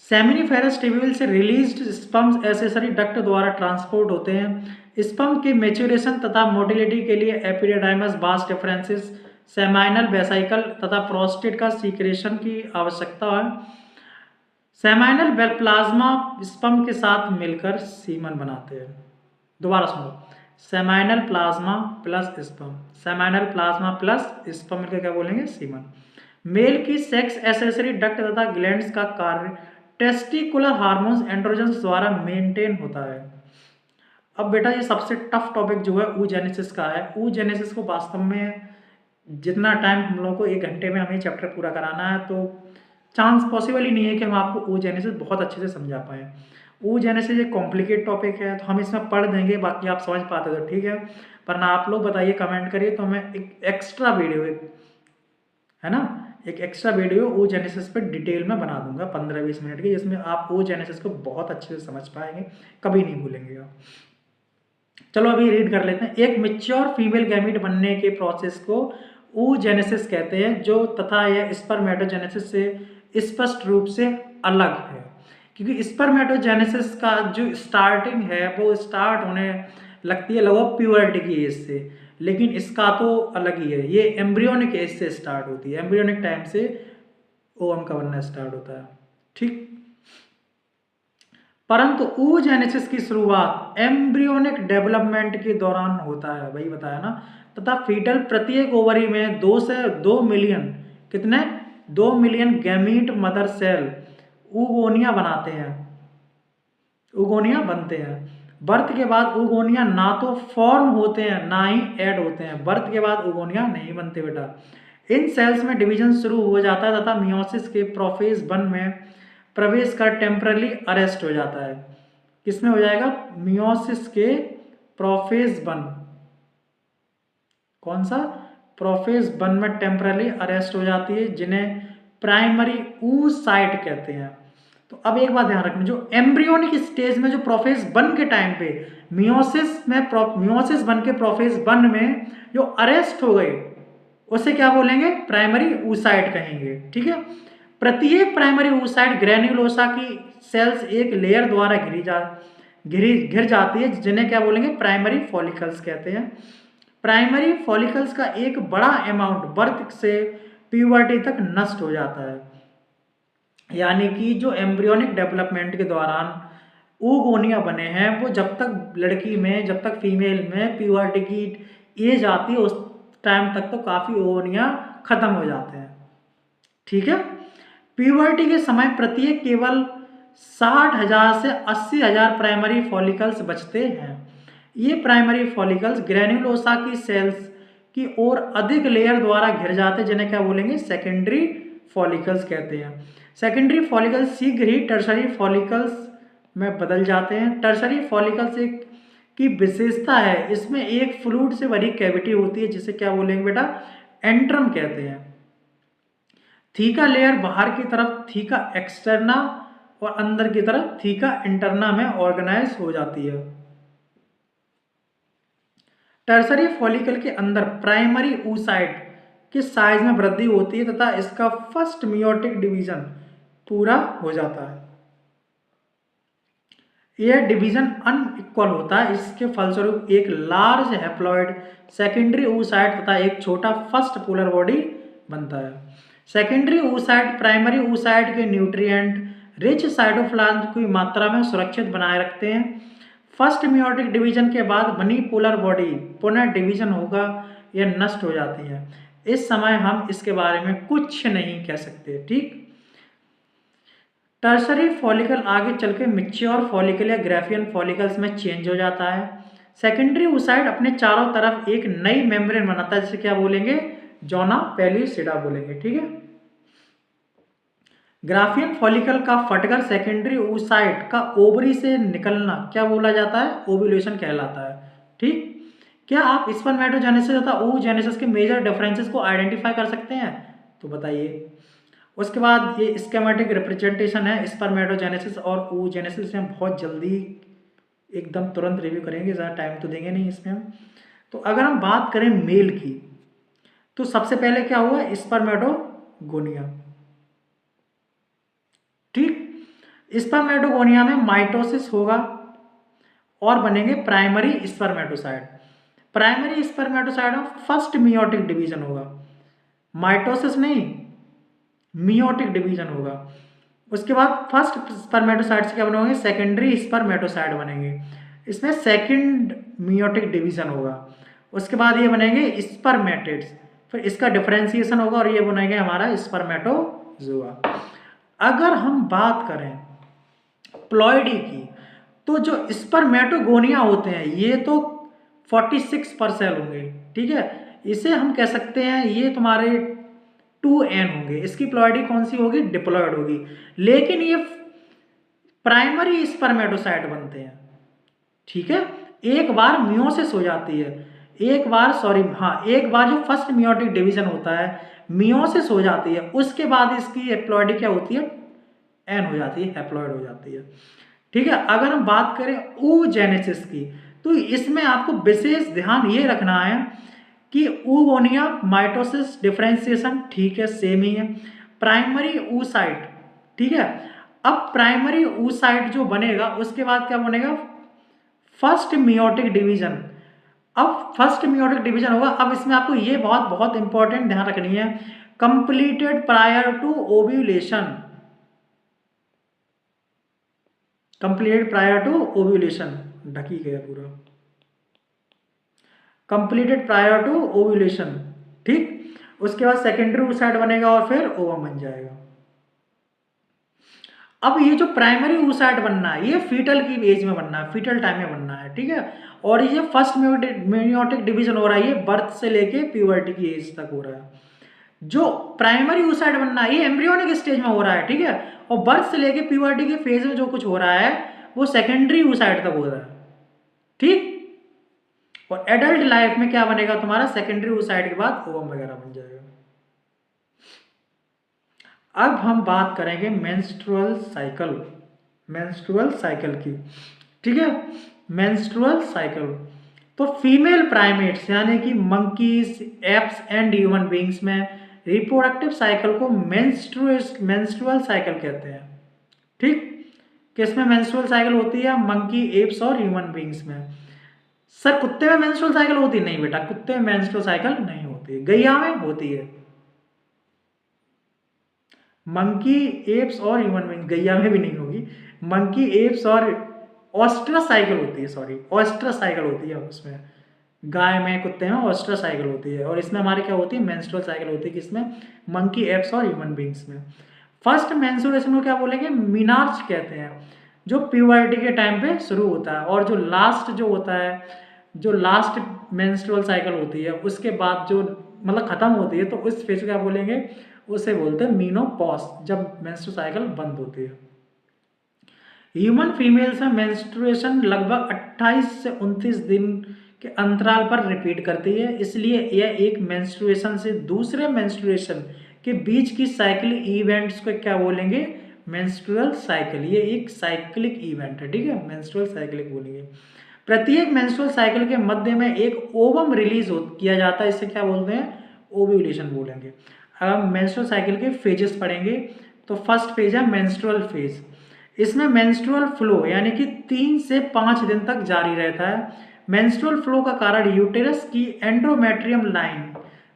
सेमिनिफेरस ट्यूब्यूल से रिलीज्ड स्पर्म्स एक्सेसरी डक्ट द्वारा ट्रांसपोर्ट होते हैं। स्पर्म के मैच्योरेशन तथा मोटिलिटी के लिए एपिडिडाइमस बास डिफरेंसेस, सेमाइनल वेसाइकल तथा प्रोस्टेट का सीक्रेशन की आवश्यकता है। सेमाइनल प्लाज्मा स्पर्म के साथ मिलकर सीमन बनाते हैं। दोबारा सुनो, seminal plasma plus sperm, seminal plasma plus sperm मिलकर क्या बोलेंगे, सीमन। मेल की सेक्स एसेसरी डक्ट तथा ग्लैंड्स का कार्य टेस्टिकुलर हार्मोन्स एंड्रोजन्स द्वारा मेंटेन होता है। अब बेटा ये सबसे टफ टॉपिक जो है oogenesis का है। oogenesis को वास्तव में जितना टाइम हम लोगों को 1 घंटे में हमें चैप्टर पूरा कराना है, तो चांस पॉसिबल ही नहीं है कि हम आपको oogenesis बहुत अच्छे से समझा पाएँ। oogenesis एक कॉम्प्लिकेट टॉपिक है, तो हम इसमें पढ़ देंगे, बाकी आप समझ पाते तो ठीक है, पर ना आप लोग बताइए, कमेंट करिए, तो मैं एक एक्स्ट्रा वीडियो, है ना, एक एक्स्ट्रा वीडियो oogenesis पे डिटेल में बना दूंगा 15-20 मिनट की, जिसमें आप oogenesis को बहुत अच्छे से समझ पाएंगे, कभी नहीं भूलेंगे आप। चलो अभी रीड कर लेते हैं। एक मैच्योर फीमेल गैमीट बनने के प्रोसेस को oogenesis कहते हैं, जो तथा यह स्पर्मेटोजेनेसिस से स्पष्ट रूप से अलग है, क्योंकि स्पर्मेटोजेनेसिस का जो स्टार्टिंग है वो स्टार्ट होने लगती है लगभग प्यूबर्टी की एज से, लेकिन इसका तो अलग ही है, ये एम्ब्रियोनिक एज से स्टार्ट होती है, एम्ब्रियोनिक टाइम से ओवम का बनना स्टार्ट होता है, ठीक। परंतु oogenesis की शुरुआत एम्ब्रियोनिक डेवलपमेंट के दौरान होता है, वही बताया ना। तथा फीटल प्रत्येक ओवरी में 2 से 2 मिलियन, कितने, 2 million gamete mother cell oogonia बनाते हैं, ऊगोनिया बनते हैं। बर्थ के बाद ऊगोनिया ना तो फॉर्म होते हैं ना ही ऐड होते हैं। बर्थ के बाद ऊगोनिया नहीं बनते बेटा। इन सेल्स में डिवीजन शुरू हो जाता है तथा मियोसिस के प्रोफेज 1 में प्रवेश कर टेम्परली अरेस्ट हो जाता है। किसमें हो जाएगा? मियोसिस के प्रोफेज 1, कौन सा? प्रोफेज 1 में टेम्परली अरेस्ट हो जाती है, जिन्हें प्राइमरी oocyte कहते हैं। तो अब एक बात ध्यान रखना, जो एम्ब्रियोनिक स्टेज में जो प्रोफेज 1 के टाइम पे मियोसिस 1 के प्रोफेज 1 में जो अरेस्ट हो गए उसे क्या बोलेंगे? प्राइमरी oocyte कहेंगे। ठीक है। प्रत्येक प्राइमरी oocyte ग्रेन्युलोसा की सेल्स एक लेयर द्वारा घिर जाती है, जिन्हें क्या बोलेंगे? प्राइमरी फॉलिकल्स कहते हैं। प्राइमरी फॉलिकल्स का एक बड़ा अमाउंट बर्थ से प्यूबर्टी तक नष्ट हो जाता है। यानी कि जो एम्ब्रियोनिक डेवलपमेंट के दौरान oogonia बने हैं, वो जब तक लड़की में, जब तक फीमेल में प्यूबर्टी की एज आती है, उस टाइम तक तो काफ़ी oogonia खत्म हो जाते हैं। ठीक है। प्यूबर्टी के समय प्रत्येक केवल 60,000 से 80,000 प्राइमरी फॉलिकल्स बचते हैं। ये प्राइमरी फॉलिकल्स ग्रेन्युलोसा की सेल्स की ओर अधिक लेयर द्वारा घिर जाते हैं, जिन्हें क्या बोलेंगे? सेकेंडरी फॉलिकल्स कहते हैं। सेकेंडरी फॉलिकल्स शीघ्र ही टर्शरी फॉलिकल्स में बदल जाते हैं। टर्शरी फॉलिकल्स एक की विशेषता है, इसमें एक फ्लूइड से भरी कैविटी होती है, जिसे क्या बोलेंगे बेटा? एंट्रम कहते हैं। थीका लेयर बाहर की तरफ थीका एक्सटर्ना और अंदर की तरफ थीका इंटरना में ऑर्गेनाइज हो जाती है। टर्सरी फॉलिकल के अंदर प्राइमरी oocyte के साइज में वृद्धि होती है तथा इसका फर्स्ट मियोटिक डिवीजन पूरा हो जाता है। यह डिवीजन अनइक्वल होता है, इसके फलस्वरूप एक लार्ज हैप्लॉइड सेकेंडरी oocyte तथा एक छोटा फर्स्ट पोलर बॉडी बनता है। सेकेंडरी oocyte प्राइमरी oocyte के न्यूट्रिएंट रिच साइटोप्लाज्म की मात्रा में सुरक्षित बनाए रखते हैं। फर्स्ट मियोटिक डिवीजन के बाद बनी पोलर बॉडी पुनः डिवीजन होगा या नष्ट हो जाती है। इस समय हम इसके बारे में कुछ नहीं कह सकते। ठीक। टर्सरी फॉलिकल आगे चल के मैच्योर फॉलिकल या ग्राफियन फॉलिकल्स में चेंज हो जाता है। सेकेंडरी oocyte अपने चारों तरफ एक नई मेम्ब्रेन बनाता है, जिसे क्या बोलेंगे? जोना पेलिसिडा बोलेंगे। ठीक है। ग्राफियन फॉलिकल का फटकर सेकेंडरी oocyte का ओवरी से निकलना क्या बोला जाता है? ओव्यूलेशन कहलाता है। ठीक। क्या आप स्पर्मेटोजेनेसिस तथा oogenesis के मेजर डिफरेंसेस को आइडेंटिफाई कर सकते हैं? तो बताइए। उसके बाद ये स्केमेटिक रिप्रेजेंटेशन है स्पर्मेटोजेनेसिस और oogenesis में बहुत जल्दी एकदम तुरंत रिव्यू करेंगे, ज़्यादा टाइम तो देंगे नहीं इसमें हम। तो अगर हम बात करें मेल की, तो सबसे पहले क्या हुआ? स्पर्मेटोगोनिया। ठीक। स्पर्मेटोगोनिया में माइटोसिस होगा और बनेंगे प्राइमरी स्पर्मेटोसाइट। प्राइमरी स्पर्मेटोसाइट में फर्स्ट मियोटिक डिवीजन होगा, माइटोसिस नहीं, मियोटिक डिवीजन होगा। उसके बाद फर्स्ट स्पर्मेटोसाइट से क्या बनेंगे? सेकेंडरी स्पर्मेटोसाइट बनेंगे, इसमें सेकंड मियोटिक डिवीजन होगा। उसके बाद ये बनेंगे स्पर्मेटिड्स, फिर इसका डिफरेंशिएशन होगा और ये बनेंगे हमारा स्पर्मेटोजोआ। अगर हम बात करें प्लॉइडी की, तो जो स्पर्मेटोगोनिया होते हैं ये तो 46 पर सेल होंगे। ठीक है। इसे हम कह सकते हैं ये तुम्हारे 2n होंगे। इसकी प्लॉइडी कौन सी होगी? डिप्लॉइड होगी। लेकिन ये प्राइमरी स्पर्मेटोसाइट बनते हैं। ठीक है। एक बार मियोसिस हो जाती है, एक बार जो फर्स्ट मियोटिक डिवीजन होता है, मियोसिस हो जाती है, उसके बाद इसकी हैप्लॉइडी क्या होती है? एन हो जाती है, हैप्लॉइड हो जाती है। ठीक है। अगर हम बात करें oogenesis की, तो इसमें आपको विशेष ध्यान ये रखना है कि oogonia माइटोसिस डिफरेंशिएशन ठीक है, सेम ही है। प्राइमरी oocyte, ठीक है। अब प्राइमरी oocyte जो बनेगा उसके बाद क्या बनेगा? First meiotic division. अब फर्स्ट मियोटिक डिवीजन होगा। अब इसमें आपको ये बहुत बहुत इंपॉर्टेंट ध्यान रखनी है, completed prior to ovulation. Completed prior to ovulation, ढकी गया पूरा, कंप्लीटेड प्रायर टू ओव्यूलेशन, ठीक। उसके बाद सेकेंडरी oocyte बनेगा और फिर ओवम बन जाएगा। अब ये जो प्राइमरी oocyte बनना है ये फीटल की एज में बनना है, फीटल टाइम में बनना है, ठीक है। और ये फर्स्ट मेयोटिक डिवीजन हो रहा है, ये बर्थ से लेके प्यूबर्टी की एज तक हो रहा है। जो प्राइमरी oocyte बनना है ये एम्ब्रियोनिक स्टेज में हो रहा है, ठीक है। और बर्थ से लेके प्यूबर्टी के फेज में जो कुछ हो रहा है वो सेकेंडरी oocyte तक हो रहा है, ठीक। और एडल्ट लाइफ में क्या बनेगा तुम्हारा, सेकेंडरी oocyte के बाद ओवम वगैरह बन जाएगा। अब हम बात करेंगे मेंस्ट्रुअल साइकिल, मेंस्ट्रुअल साइकिल की, ठीक है। मेंस्ट्रुअल साइकिल तो फीमेल प्राइमेट्स यानी कि monkeys, apps and human beings में रिप्रोडक्टिव साइकिल को मेंस्ट्रुअल साइकिल कहते हैं, ठीक। किसमें मेंस्ट्रुअल साइकिल होती है, मंकी, एप्स और ह्यूमन बींग्स में। सर कुत्ते में मेंस्ट्रुअल साइकिल होती नहीं बेटा, कुत्ते में मेंस्ट्रुअल साइकिल नहीं होती, गैया में होती है। मंकी, एप्स और ह्यूमन बींग, गैया में भी नहीं होगी। मंकी, एप्स और ऑस्ट्रस साइकिल होती है, सॉरी ऑस्ट्रस साइकिल होती है उसमें, गाय में, कुत्ते में ऑस्ट्रस साइकिल होती है। और इसमें हमारे क्या होती है, मेंस्ट्रुअल साइकिल होती है, किसमें, मंकी, एप्स और ह्यूमन बींग्स में। फर्स्ट मेंस्ट्रुएशन को क्या बोलेंगे, मीनार्च कहते हैं, जो प्यूबर्टी के टाइम पे शुरू होता है। और जो लास्ट जो होता है, जो लास्ट मेंस्ट्रुअल साइकिल होती है उसके बाद जो मतलब खत्म होती है, तो उस फेज को क्या बोलेंगे, उसे बोलते हैं मीनोपॉज, जब मेंस्ट्रुअल साइकिल बंद होती है। ह्यूमन फीमेल्स में मेंस्ट्रुएशन लगभग 28 से 29 दिन के अंतराल पर रिपीट करती है, इसलिए यह एक मेंस्ट्रुएशन से दूसरे मेंस्ट्रुएशन के बीच की साइक्लिक इवेंट्स को क्या बोलेंगे, मेंस्ट्रुअल साइकिल। ये एक साइक्लिक इवेंट है, ठीक है, मेंस्ट्रुअल साइक्लिक बोलेंगे। प्रत्येक मेंस्ट्रुअल साइकिल के मध्य में एक ओवम रिलीज किया जाता है, इसे क्या बोलते हैं, ओव्यूलेशन बोलेंगे। अब हम मेंस्ट्रुअल साइकिल के फेजेस पढ़ेंगे, तो फर्स्ट फेज है मेंस्ट्रुअल फेज। इसमें मेंस्ट्रुअल फ्लो यानी कि 3 से 5 दिन तक जारी रहता है। मेंस्ट्रुअल फ्लो का कारण यूटेरस की एंडोमेट्रियम लाइन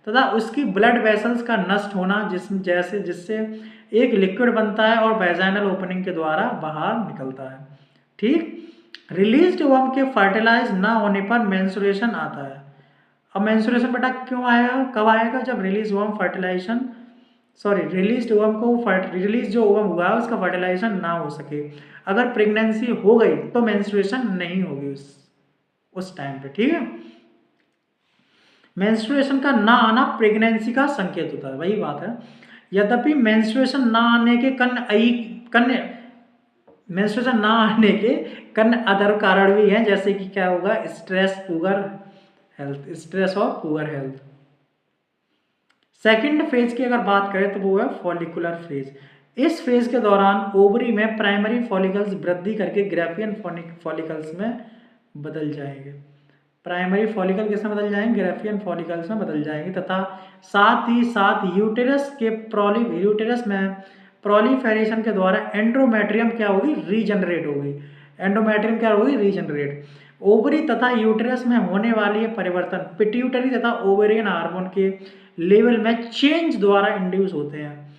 तथा उसकी ब्लड वेसल्स का नष्ट होना, जिससे एक लिक्विड बनता है और वैजाइनल ओपनिंग के द्वारा बाहर निकलता है, ठीक। रिलीज्ड ओवम के फर्टिलाइज ना होने पर मेंस्ट्रुएशन आता है। अब मेंस्ट्रुएशन बेटा क्यों आएगा, कब आएगा, जब release ovum fertilisation, sorry release ovum को रिलीज जो ओवम हुआ है उसका फर्टिलाइजेशन ना हो सके। अगर प्रेगनेंसी हो गई तो मेंस्ट्रुएशन नहीं होगी उस टाइम पे, ठीक है। मेंस्ट्रुएशन का ना आना प्रेगनेंसी का संकेत होता है, वही बात है। यद्यपि मेंस्ट्रुएशन ना आने के मेंस्ट्रुएशन ना आने के कन्या अदर कारण भी हैं, जैसे कि क्या होगा, स्ट्रेस, पुअर हेल्थ, स्ट्रेस और पुअर हेल्थ। सेकंड फेज की अगर बात करें तो वो है फॉलिकुलर फेज। इस फेज के दौरान ओवरी में प्राइमरी फॉलिकल्स वृद्धि करके ग्राफियन फॉलिकल्स में बदल जाएंगे। प्राइमरी फॉलिकल किस में बदल जाएंगे, ग्राफियन फॉलिकल्स में बदल जाएंगे, तथा साथ ही साथ यूटेरस में प्रोलिफेरेशन के द्वारा एंडोमेट्रियम क्या होगी, रीजनरेट होगी। एंडोमेट्रियम क्या होगी, रीजनरेट। ओवरी तथा यूटेरस में होने वाली परिवर्तन पिट्यूटरी तथा ओवेरियन हार्मोन के लेवल में चेंज द्वारा इंड्यूस होते हैं।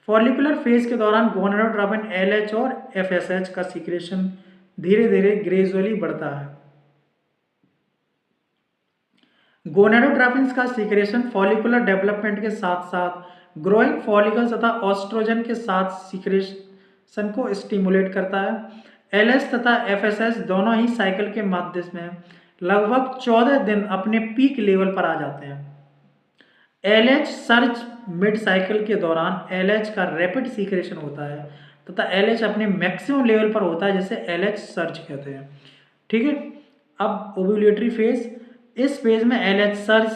फॉलिकुलर फेज के दौरान गोनाडोट्रोपिन LH और FSH का सीक्रेशन धीरे धीरे ग्रेजुअली बढ़ता है। गोनाडोट्रोपिन का सीक्रेशन फॉलिकुलर डेवलपमेंट के साथ साथ ग्रोइंग फॉलिकल्स तथा ऑस्ट्रोजन के साथ सीक्रेशन को स्टिमुलेट करता है। LH तथा FSH दोनों ही साइकिल के माध्यम में लगभग 14 दिन अपने पीक लेवल पर आ जाते हैं। LH सर्ज मिड साइकिल के दौरान LH का रैपिड सीक्रेशन होता है तथा LH अपने मैक्सिमम लेवल पर होता है, जिसे LH सर्ज कहते हैं, ठीक है। अब ओव्यूलेटरी फेज, इस फेज में LH सर्ज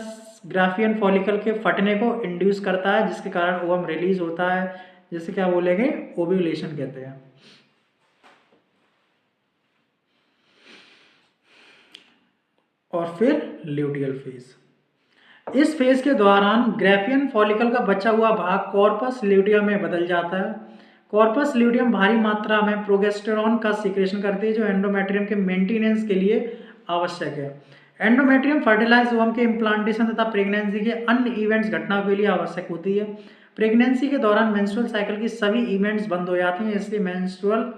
ग्राफियन फॉलिकल के फटने को इंड्यूस करता है, जिसके कारण ओवम रिलीज होता है, जिसे क्या बोलेंगे, ओव्यूलेशन कहते हैं। और फिर ल्यूटियल फेज, इस फेज के दौरान ग्राफियन फॉलिकल का बचा हुआ भाग कॉर्पस ल्यूटियम में बदल जाता है। कॉर्पस ल्यूटियम भारी मात्रा में प्रोगेस्टेरॉन का सीक्रेशन करती है, जो एंडोमेट्रियम के मेंटेनेंस के लिए आवश्यक है। एंडोमेट्रियम फर्टिलाइज ओवम के इम्प्लांटेशन तथा प्रेगनेंसी के अन्य इवेंट्स घटनाओं के लिए आवश्यक होती है। प्रेगनेंसी के दौरान मेंस्ट्रुअल साइकिल की सभी इवेंट्स बंद हो जाती हैं, इसलिए मेंस्ट्रुअल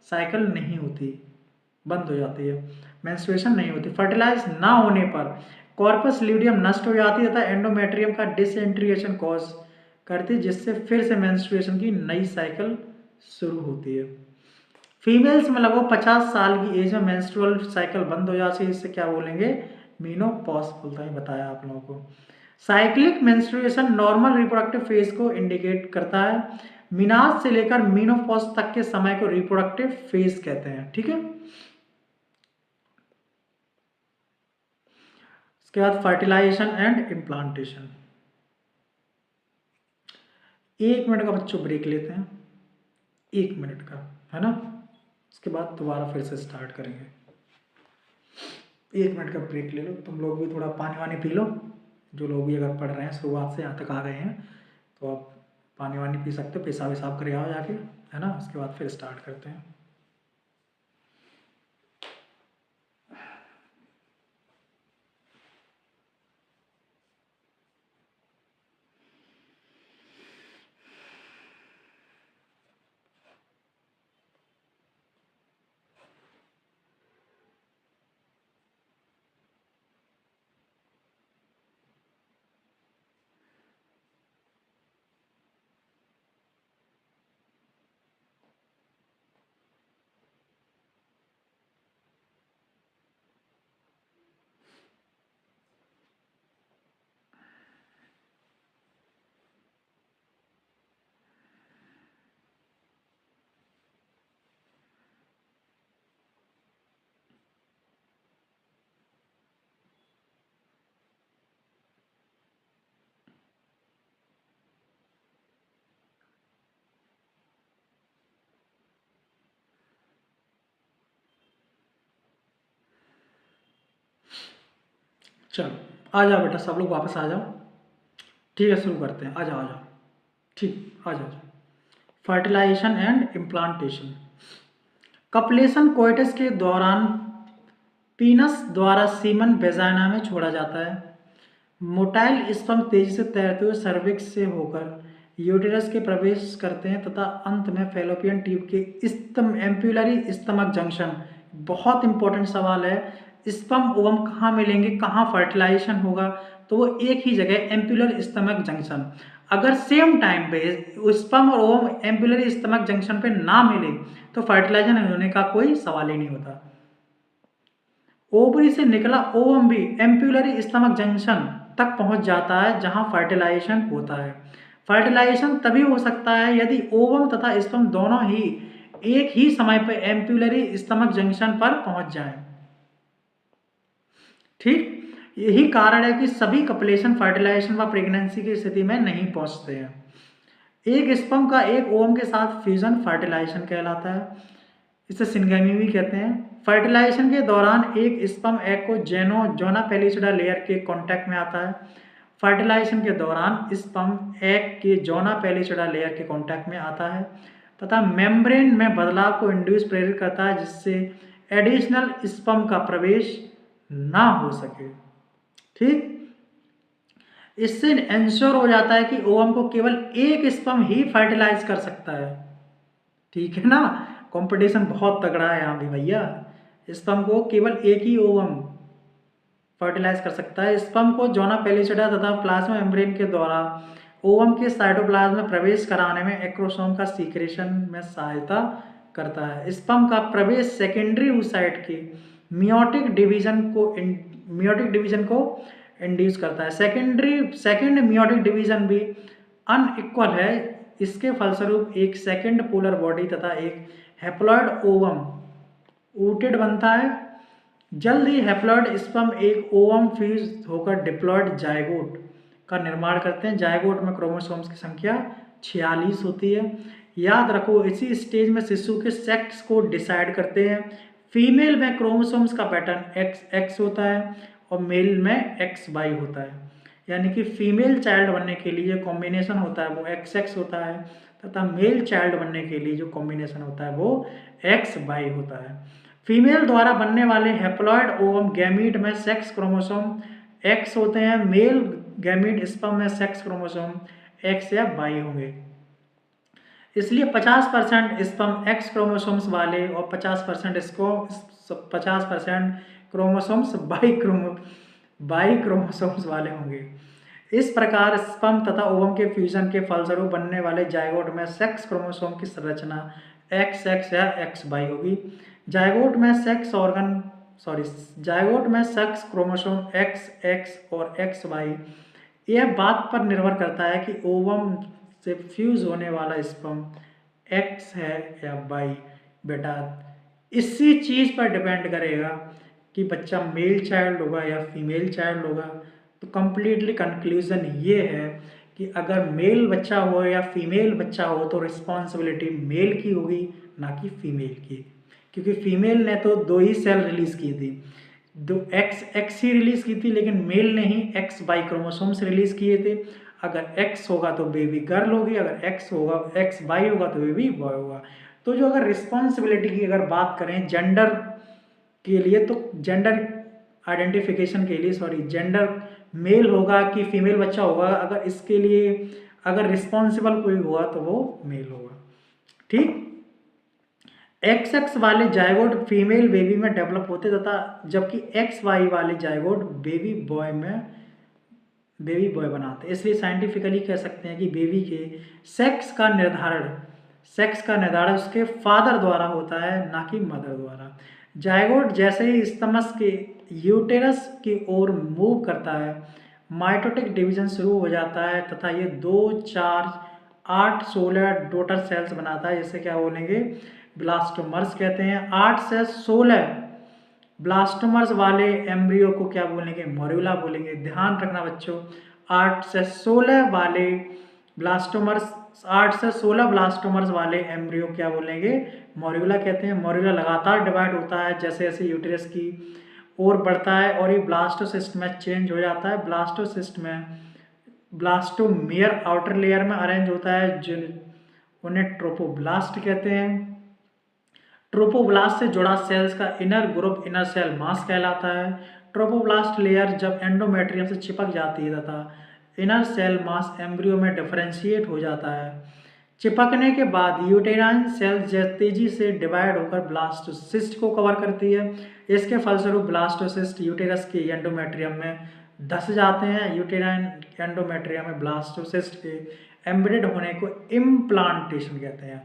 साइकिल नहीं होती, बंद हो जाती है, मेंस्ट्रुएशन नहीं होती। फर्टिलाइज ना होने पर कॉर्पस ल्यूटियम नष्ट हो जाती है तथा एंडोमेट्रियम का डिसइंटीग्रेशन कॉज करती है, जिससे फिर से मेंस्ट्रुएशन की नई साइकिल शुरू होती है। फीमेल्स में लगभग 50 साल की एज में मेंस्ट्रुअल साइकिल बंद हो जाती है, इससे क्या बोलेंगे, मीनोपॉज बोलता है, बताया आप लोगों को। Cyclic menstruation normal reproductive phase को इंडिकेट करता है। मीनाज से लेकर मीनोपॉज तक के समय को रिप्रोडक्टिव फेज कहते हैं, ठीक है। उसके बाद फर्टिलाइजेशन एंड इम्प्लांटेशन। 1 मिनट का बच्चों ब्रेक लेते हैं, 1 मिनट का, है ना। उसके बाद दोबारा फिर से स्टार्ट करेंगे। 1 मिनट का ब्रेक ले लो, तुम लोग भी थोड़ा पानी वानी पी लो, जो लोग भी अगर पढ़ रहे हैं शुरुआत से यहाँ तक आ गए हैं तो आप पानी वानी पी सकते हो, पेशाब वेशाब कर आओ जाके, है ना। उसके बाद फिर स्टार्ट करते हैं। चलो आ जाओ बेटा, सब लोग वापस आ जाओ, ठीक है, शुरू करते हैं। आ जाओ आ जाओ, ठीक, आ जाओ। Fertilisation and implantation. Copulation coitus के दौरान पीनस द्वारा सीमन वेजाइना में छोड़ा जाता है। मोटाइल स्पर्म तेजी से तैरते हुए सर्विक्स से होकर यूटेरस के प्रवेश करते हैं तथा अंत में फैलोपियन ट्यूब के एम्पुलरी स्टमक जंक्शन। बहुत इंपॉर्टेंट सवाल है, स्पर्म ओवम कहाँ मिलेंगे, कहाँ फर्टिलाइजेशन होगा, तो वो एक ही जगह एम्पुलर स्टमक जंक्शन। अगर सेम टाइम पे स्पर्म और ओवम एम्पुलरी स्टमक जंक्शन पे ना मिले तो फर्टिलाइजेशन होने का कोई सवाल ही नहीं होता। ओवरी से निकला ओवम भी एम्पुलरी स्टमक जंक्शन तक पहुंच जाता है जहां फर्टिलाइजेशन होता है। फर्टिलाइजेशन तभी हो सकता है यदि ओवम तथा स्पर्म दोनों ही एक ही समय पर एम्पुलरी स्टमक जंक्शन पर पहुंच जाएं। ठीक, यही कारण है कि सभी कपलेशन फर्टिलाइजेशन व प्रेगनेंसी की स्थिति में नहीं पहुंचते हैं। एक स्पर्म का एक ओवम के साथ फ्यूजन फर्टिलाइजेशन कहलाता है, इसे सिंगेमी भी कहते हैं। फर्टिलाइजेशन के दौरान एक स्पर्म एग को जोना पेलिसिडा लेयर के कांटेक्ट में आता है। फर्टिलाइजेशन के दौरान स्पर्म एग के जोना पेलिसिडा लेयर के कांटेक्ट में आता है तथा मेम्ब्रेन में बदलाव को इंड्यूस प्रेरित करता है, जिससे एडिशनल स्पर्म का प्रवेश ना हो सके। ठीक, इससे इंश्योर हो जाता है कि ओवम को केवल एक स्पर्म ही फर्टिलाइज कर सकता है। ठीक है ना, कंपटीशन बहुत तगड़ा है यहाँ भी भैया। स्पर्म को केवल एक ही ओवम फर्टिलाइज कर सकता है। स्पर्म को जोना पेलिसिडा तथा प्लाज्मा मेम्ब्रेन के द्वारा ओवम के साइटोप्लाज्म में प्रवेश कराने में एक्रोसोम का सीक्रेशन में सहायता करता है। स्पर्म का प्रवेश सेकेंडरी oocyte के मियोटिक डिवीजन को इंड्यूस करता है। सेकेंड मियोटिक डिवीजन भी अनइक्वल है, इसके फलस्वरूप एक सेकेंड पोलर बॉडी तथा एक हैप्लॉइड ओवम ऊटेड बनता है। जल्द ही हैप्लॉइड स्पर्म एक ओवम फ्यूज होकर डिप्लॉइड जायगोट का निर्माण करते हैं। जायगोट में क्रोमोसोम्स की संख्या 46 होती है। याद रखो, इसी स्टेज में शिशु के सेक्स को डिसाइड करते हैं। फीमेल में क्रोमोसोम्स का पैटर्न XX होता है और मेल में XY होता है, यानी कि फीमेल चाइल्ड बनने के लिए जो कॉम्बिनेशन होता है वो XX होता है तथा मेल चाइल्ड बनने के लिए जो कॉम्बिनेशन होता है वो XY होता है। फीमेल द्वारा बनने वाले हैप्लॉइड ओवम गैमीट में सेक्स क्रोमोसोम X होते हैं, मेल गैमीट स्पर्म में सेक्स क्रोमोसोम X या Y होंगे। इसलिए 50% स्पर्म एक्स क्रोमोसोम्स वाले और 50% इसको 50% क्रोमोसोम्स बाई क्रोमोसोम्स वाले होंगे। इस प्रकार स्पर्म तथा ओवम के फ्यूजन के फलस्वरूप बनने वाले जायगोट में सेक्स क्रोमोसोम की संरचना XX या XY होगी। जायगोट में सेक्स क्रोमोसोम XX और XY यह बात पर निर्भर करता है कि ओवम से फ्यूज होने वाला स्पर्म X है या Y। बेटा इसी चीज पर डिपेंड करेगा कि बच्चा मेल चाइल्ड होगा या फीमेल चाइल्ड होगा। तो कंप्लीटली कंक्लूजन ये है कि अगर मेल बच्चा हो या फीमेल बच्चा हो तो रिस्पॉन्सिबिलिटी मेल की होगी, ना कि फीमेल की, क्योंकि फीमेल ने तो 2 ही सेल रिलीज की थी, दो एक्स ही रिलीज की थी, लेकिन मेल ने ही XY क्रोमोसोम्स रिलीज किए थे। अगर X होगा तो बेबी गर्ल होगी, अगर XY होगा तो बेबी बॉय होगा। तो जो अगर रिस्पॉन्सिबिलिटी की अगर बात करें जेंडर के लिए, तो जेंडर आइडेंटिफिकेशन के लिए जेंडर मेल होगा कि फीमेल बच्चा होगा, अगर इसके लिए अगर रिस्पॉन्सिबल कोई हुआ तो वो मेल होगा। ठीक। XX वाले जायगोट फीमेल बेबी में डेवलप होते तथा जबकि XY वाले जायगोट बेबी बॉय बनाते। इसलिए साइंटिफिकली कह सकते हैं कि बेबी के सेक्स का निर्धारण उसके फादर द्वारा होता है, ना कि मदर द्वारा। जायगोट जैसे ही स्तमस के यूटेरस की ओर मूव करता है, माइटोटिक डिवीजन शुरू हो जाता है तथा ये 2, 4, 8, 16 डॉटर सेल्स बनाता है, जिसे क्या बोलेंगे, ब्लास्टोमर्स कहते हैं। 8 से 16 ब्लास्टोमर्स वाले एम्ब्रियो को क्या बोलेंगे, मॉर्यूला बोलेंगे। ध्यान रखना बच्चों, 8 से 16 वाले ब्लास्टोमर्स 8 से 16 ब्लास्टोमर्स वाले एम्ब्रियो क्या बोलेंगे, मॉर्यूला कहते हैं। मॉर्यूला लगातार डिवाइड होता है जैसे जैसे यूटेरस की ओर बढ़ता है और ये ब्लास्टोसिस्ट में चेंज हो जाता है। ब्लास्टोसिस्ट में ब्लास्टोमेयर आउटर लेयर में अरेंज होता है, जो उन्हें ट्रोपोब्लास्ट कहते हैं। ट्रोपोब्लास्ट से जुड़ा सेल्स का inner group inner cell mass कहलाता है। ट्रोपोब्लास्ट लेयर जब एंडोमेट्रियम से चिपक जाती है तथा इनर सेल मास एम्ब्रियो में डिफरेंशिएट हो जाता है। चिपकने के बाद यूटेराइन सेल्स तेजी से डिवाइड होकर ब्लास्टोसिस्ट को कवर करती है। इसके फलस्वरूप ब्लास्टोसिस्ट यूटेरस के एंडोमेट्रियम में धस जाते हैं। यूटेराइन एंडोमेट्रियम में ब्लास्टोसिस्ट के एम्बेडेड होने को इम्प्लांटेशन कहते हैं।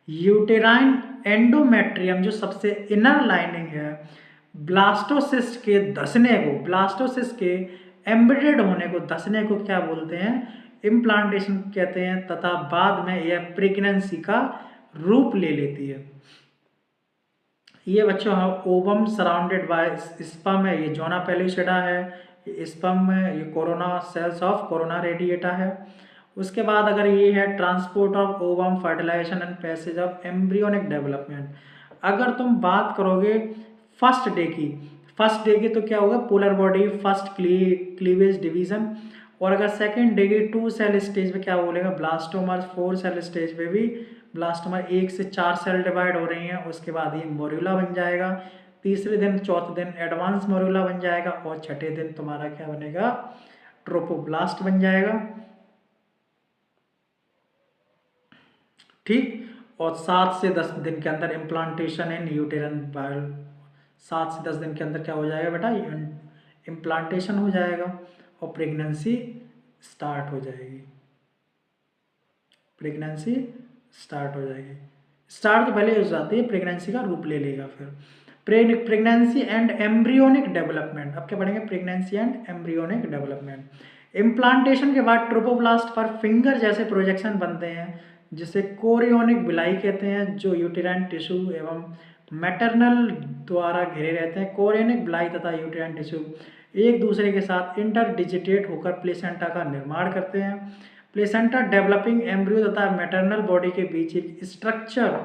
यूटेराइन एंडोमेट्रियम जो सबसे इनर लाइनिंग है, ब्लास्टोसिस्ट के एम्बेडेड होने को धसने को क्या बोलते हैं, इम्प्लांटेशन कहते हैं तथा बाद में यह प्रेगनेंसी का रूप ले लेती है। ये बच्चों ओवम सराउंडेड बाय स्पर्म है, ये जोना पेलुसिडा है, ये स्पर्म है, ये corona cells of corona radiata है। उसके बाद अगर ये है transport of ovum, fertilisation and passage of embryonic development. अगर तुम बात करोगे फर्स्ट डे की तो क्या होगा, polar body, first cleavage division. और अगर सेकेंड डे की 2 सेल स्टेज पे क्या बोलेगा, ब्लास्टोमर। 4 सेल स्टेज पे भी ब्लास्टोमर 1 से 4 सेल डिवाइड हो रही हैं। उसके बाद ये मोर्यूला बन जाएगा। तीसरे दिन चौथे दिन एडवांस मोर्यूला बन जाएगा और छठे दिन तुम्हारा क्या बनेगा, ट्रोपोब्लास्ट बन जाएगा। ठीक। और 7 से 10 दिन के अंदर इम्प्लांटेशन इन यूटेरन बायो, 7 से 10 दिन के अंदर क्या हो जाएगा बेटा, इम्प्लांटेशन हो जाएगा और प्रेगनेंसी स्टार्ट हो जाएगी। स्टार्ट तो पहले हो जाती है, प्रेगनेंसी का रूप ले लेगा। फिर प्रेगनेंसी एंड एम्ब्रियोनिक डेवलपमेंट। अब क्या पढ़ेंगे, pregnancy and embryonic development. Implantation के बाद ट्रोपोब्लास्ट पर फिंगर जैसे प्रोजेक्शन बनते हैं जिसे कोरियोनिक बिलाई कहते हैं, जो यूटेराइन टिश्यू एवं मैटरनल द्वारा घिरे रहते हैं। कोरियोनिक बिलाई तथा यूटेराइन टिश्यू एक दूसरे के साथ इंटरडिजिटेट होकर प्लेसेंटा का निर्माण करते हैं। प्लेसेंटा डेवलपिंग एम्ब्रियो तथा मैटरनल बॉडी के बीच एक स्ट्रक्चर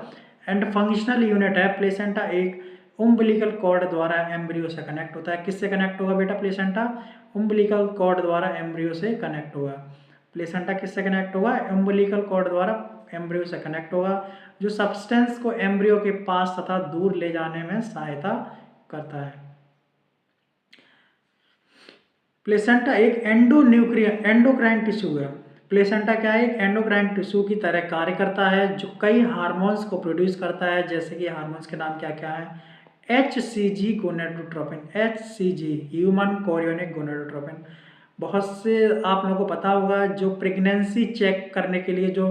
एंड फंक्शनल यूनिट है। प्लेसेंटा एक उम्बिलिकल कॉर्ड द्वारा एम्ब्रियो से कनेक्ट होता है। किससे कनेक्ट होगा बेटा, प्लेसेंटा उम्बिलिकल कॉर्ड द्वारा एम्ब्रियो से कनेक्ट होगा। प्लेसेंटा किससे कनेक्ट होगा, उम्बिलिकल कॉर्ड द्वारा एम्ब्रियो से कनेक्ट होगा, जो सब्सटेंस को एम्ब्रियो के पास तथा दूर ले जाने में सहायता करता है। प्लेसेंटा एक एंडोक्राइन टिश्यू है। प्लेसेंटा क्या है, एक एंडोक्राइन टिश्यू की तरह कार्य करता है जो कई हार्मोन्स को प्रोड्यूस करता है, जैसे कि हार्मोन्स के नाम क्या क्या है, HCG gonadotropin, HCG human chorionic gonadotropin. बहुत से आप लोगों को पता होगा जो प्रेगनेंसी चेक करने के लिए जो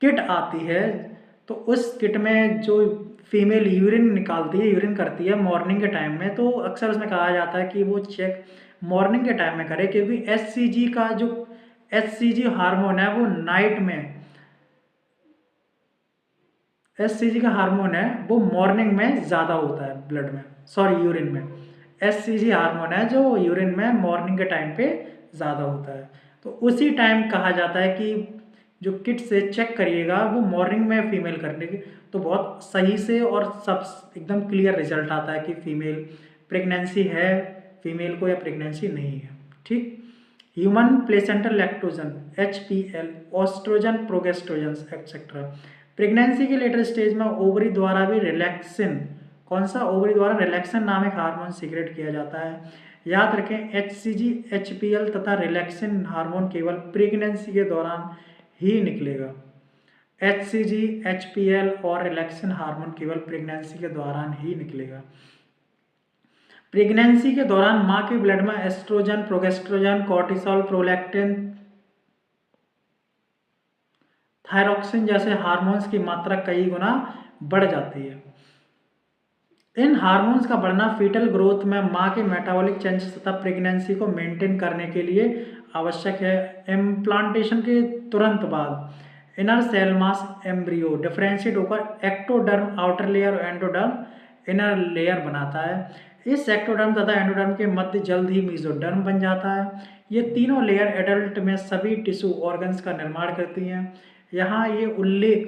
किट आती है, तो उस किट में जो फीमेल यूरिन निकालती है, यूरिन करती है मॉर्निंग के टाइम में, तो अक्सर उसमें कहा जाता है कि वो चेक मॉर्निंग के टाइम में करे, क्योंकि HCG का जो HCG हार्मोन है वो नाइट में, HCG का हार्मोन है वो मॉर्निंग में ज़्यादा होता है ब्लड में, सॉरी यूरिन में। HCG हार्मोन है जो यूरिन में मॉर्निंग के टाइम पे ज़्यादा होता है, तो उसी टाइम कहा जाता है कि जो किट से चेक करिएगा वो मॉर्निंग में फीमेल करने की, तो बहुत सही से और सब एकदम क्लियर रिजल्ट आता है कि फीमेल प्रेगनेंसी है फीमेल को या प्रेगनेंसी नहीं है। ठीक। Human placental lactogen, HPL, oestrogen, progestogen et cetera. Pregnancy के लेटर स्टेज में ओवरी द्वारा भी रिलैक्सिन, कौन सा, ओवरी द्वारा रिलैक्सिन नामक हार्मोन सीक्रेट किया जाता है। याद रखें HCG, HPL तथा रिलैक्सिन हार्मोन केवल प्रेगनेंसी के दौरान ही निकलेगा। HCG, HPL और रिलैक्सिन हार्मोन केवल प्रेगनेंसी के दौरान ही निकलेगा। प्रेगनेंसी के दौरान मां के ब्लड में एस्ट्रोजन, प्रोगेस्ट्रोजन, कॉर्टिसोल, प्रोलैक्टिन, थायरॉक्सिन जैसे हार्मोन्स की मात्रा कई गुना बढ़ जाती है। इन हार्मोन्स का बढ़ना फीटल ग्रोथ में मां के मेटाबॉलिक चेंजेस तथा प्रेगनेंसी को मेंटेन करने के लिए आवश्यक है। इम्प्लांटेशन के तुरंत बाद inner cell mass embryo differentiate होकर एक्टोडर्म आउटर लेयर और एंडोडर्म इनर लेयर बनाता है। इस एक्टोडर्म तथा एंडोडर्म के मध्य जल्द ही मेसोडर्म बन जाता है। ये तीनों लेयर एडल्ट में सभी टिश्यू ऑर्गन्स का निर्माण करती हैं। यहाँ ये उल्लेख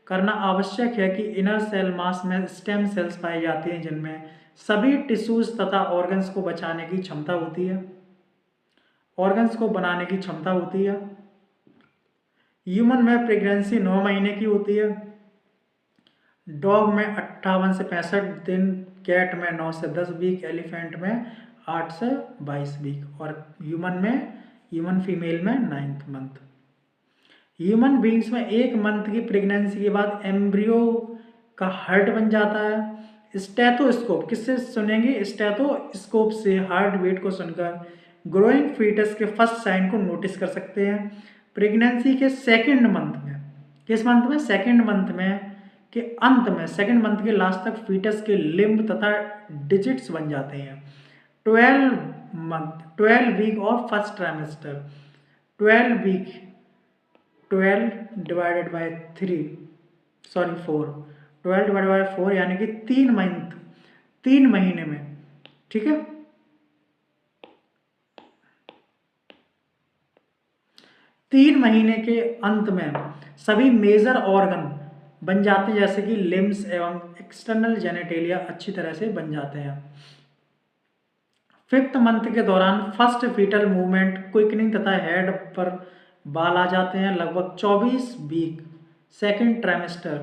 करना आवश्यक है कि इनर सेल मास में स्टेम सेल्स पाई जाती हैं जिनमें सभी टिश्यूज तथा ऑर्गन्स को बचाने की क्षमता होती है, ऑर्गन्स को बनाने की क्षमता होती है। ह्यूमन में प्रेगनेंसी 9 महीने की होती है, डॉग में 58 से 65 दिन, कैट में 9 से 10 वीक, एलिफेंट में 8 से 22 वीक और ह्यूमन फीमेल में 9th मंथ। ह्यूमन बींग्स में 1 मंथ की प्रेगनेंसी के बाद एम्ब्रियो का हार्ट बन जाता है। स्टेथोस्कोप किससे सुनेंगे, स्टेथोस्कोप से हार्ट बीट को सुनकर ग्रोइंग फीटस के फर्स्ट साइन को नोटिस कर सकते हैं। प्रेगनेंसी के सेकेंड मंथ में, किस मंथ में, सेकेंड मंथ में के अंत में, सेकेंड मंथ के लास्ट तक फीटस के लिम्ब तथा डिजिट्स बन जाते हैं। 12 वीक और first trimester, 12 week 12 divided by 4 12 divided by 4 यानी कि 3 महीने में। ठीक है, 3 महीने के अंत में सभी मेजर ऑर्गन बन जाते हैं, जैसे कि लिम्स एवं एक्सटर्नल जेनेटेलिया अच्छी तरह से बन जाते हैं। 5th मंथ के दौरान फर्स्ट फीटल मूवमेंट, क्विकनिंग तथा हेड पर बाल आ जाते हैं। लगभग 24 वीक, सेकेंड ट्राइमेस्टर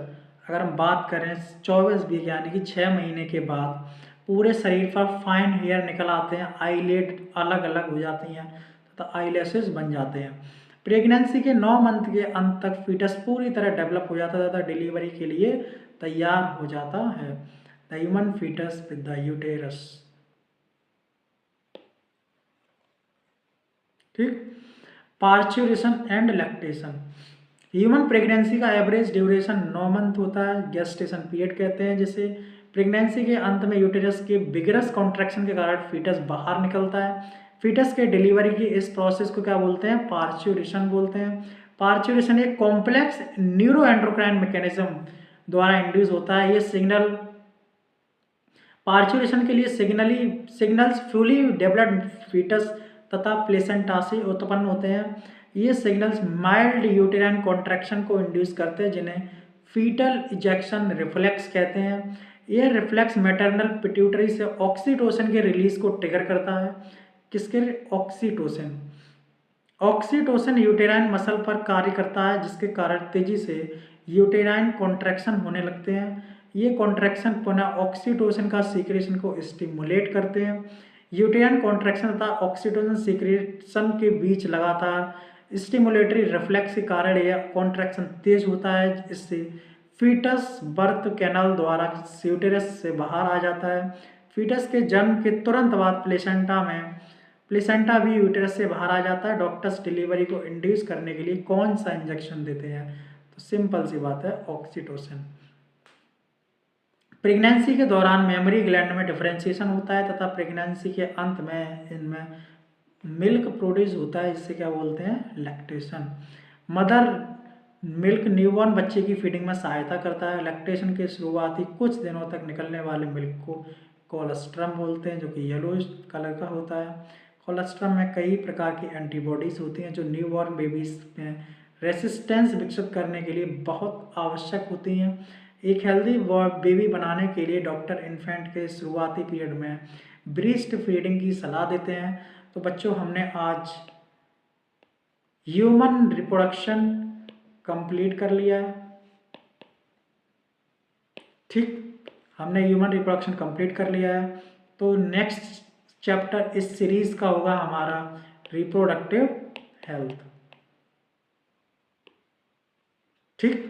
अगर हम बात करें 24 वीक यानी कि 6 महीने के बाद पूरे शरीर पर फाइन हेयर निकल आते हैं, आईलेड अलग अलग हो जाती हैं तथा आईलैशेस बन जाते हैं। प्रेगनेंसी के 9 मंथ के अंत तक फीटस पूरी तरह डेवलप हो जाता है तथा डिलीवरी के लिए तैयार हो जाता है। The human foetus with the uterus. ठीक। Parturition and lactation. Human pregnancy का एवरेज ड्यूरेशन 9 मंथ होता है, गेस्टेशन पीरियड कहते हैं जिसे। प्रेगनेंसी के अंत में यूटेरस के बिगरस कॉन्ट्रैक्शन के कारण फीटस बाहर निकलता है। फीटस के डिलीवरी की इस प्रोसेस को क्या बोलते हैं, पार्चुरेशन बोलते हैं। पार्चुरेशन एक कॉम्प्लेक्स न्यूरो एंडोक्राइन मैकेनिज्म द्वारा इंड्यूस होता है। ये सिग्नल पार्चुरेशन के लिए सिग्नल्स फुली डेवलप्ड फीटस तथा प्लेसेंटा से उत्पन्न होते हैं। ये सिग्नल्स माइल्ड यूटेराइन कॉन्ट्रैक्शन को इंड्यूस करते हैं जिन्हें फीटल इजेक्शन रिफ्लेक्स कहते हैं। यह रिफ्लेक्स मैटरनल पिट्यूटरी से ऑक्सीटोसिन के रिलीज को ट्रिगर करता है। किसके, ऑक्सीटोसिन। ऑक्सीटोसिन यूटेराइन मसल पर कार्य करता है जिसके कारण तेजी से यूटेराइन कॉन्ट्रैक्शन होने लगते हैं। ये कॉन्ट्रैक्शन पुनः ऑक्सीटोसिन का सीक्रेशन को स्टिमुलेट करते हैं। यूटेराइन कॉन्ट्रैक्शन तथा ऑक्सीटोसिन सीक्रेशन के बीच लगातार स्टिमुलेटरी रिफ्लेक्स के कारण यह कॉन्ट्रैक्शन तेज होता है, इससे फीटस बर्थ कैनाल द्वारा यूटेरस से बाहर आ जाता है। फीटस के जन्म के तुरंत बाद प्लेसेंटा भी यूटेरस से बाहर आ जाता है। डॉक्टर्स डिलीवरी को इंड्यूस करने के लिए कौन सा इंजेक्शन देते हैं? तो सिंपल सी बात है, ऑक्सीटोसिन। प्रेगनेंसी के दौरान मेमोरी ग्लैंड में डिफरेंशिएशन होता है तथा प्रेगनेंसी के अंत में इनमें मिल्क प्रोड्यूस होता है, इससे क्या बोलते हैं? लैक्टेशन। मदर मिल्क न्यूबॉर्न बच्चे की फीडिंग में सहायता करता है। लैक्टेशन के शुरुआती कुछ दिनों तक निकलने वाले मिल्क को कोलेस्ट्रम बोलते हैं, जो कि येलो कलर का होता है। कोलेस्ट्रम में कई प्रकार की एंटीबॉडीज होती हैं जो न्यूबॉर्न बेबीज में रेसिस्टेंस विकसित करने के लिए बहुत आवश्यक होती हैं। एक हेल्दी बेबी बनाने के लिए डॉक्टर इन्फेंट के शुरुआती पीरियड में ब्रेस्ट फीडिंग की सलाह देते हैं। तो बच्चों, हमने आज ह्यूमन रिप्रोडक्शन कंप्लीट कर लिया है। ठीक, हमने ह्यूमन रिप्रोडक्शन कंप्लीट कर लिया है। तो नेक्स्ट चैप्टर इस सीरीज का होगा हमारा रिप्रोडक्टिव हेल्थ। ठीक।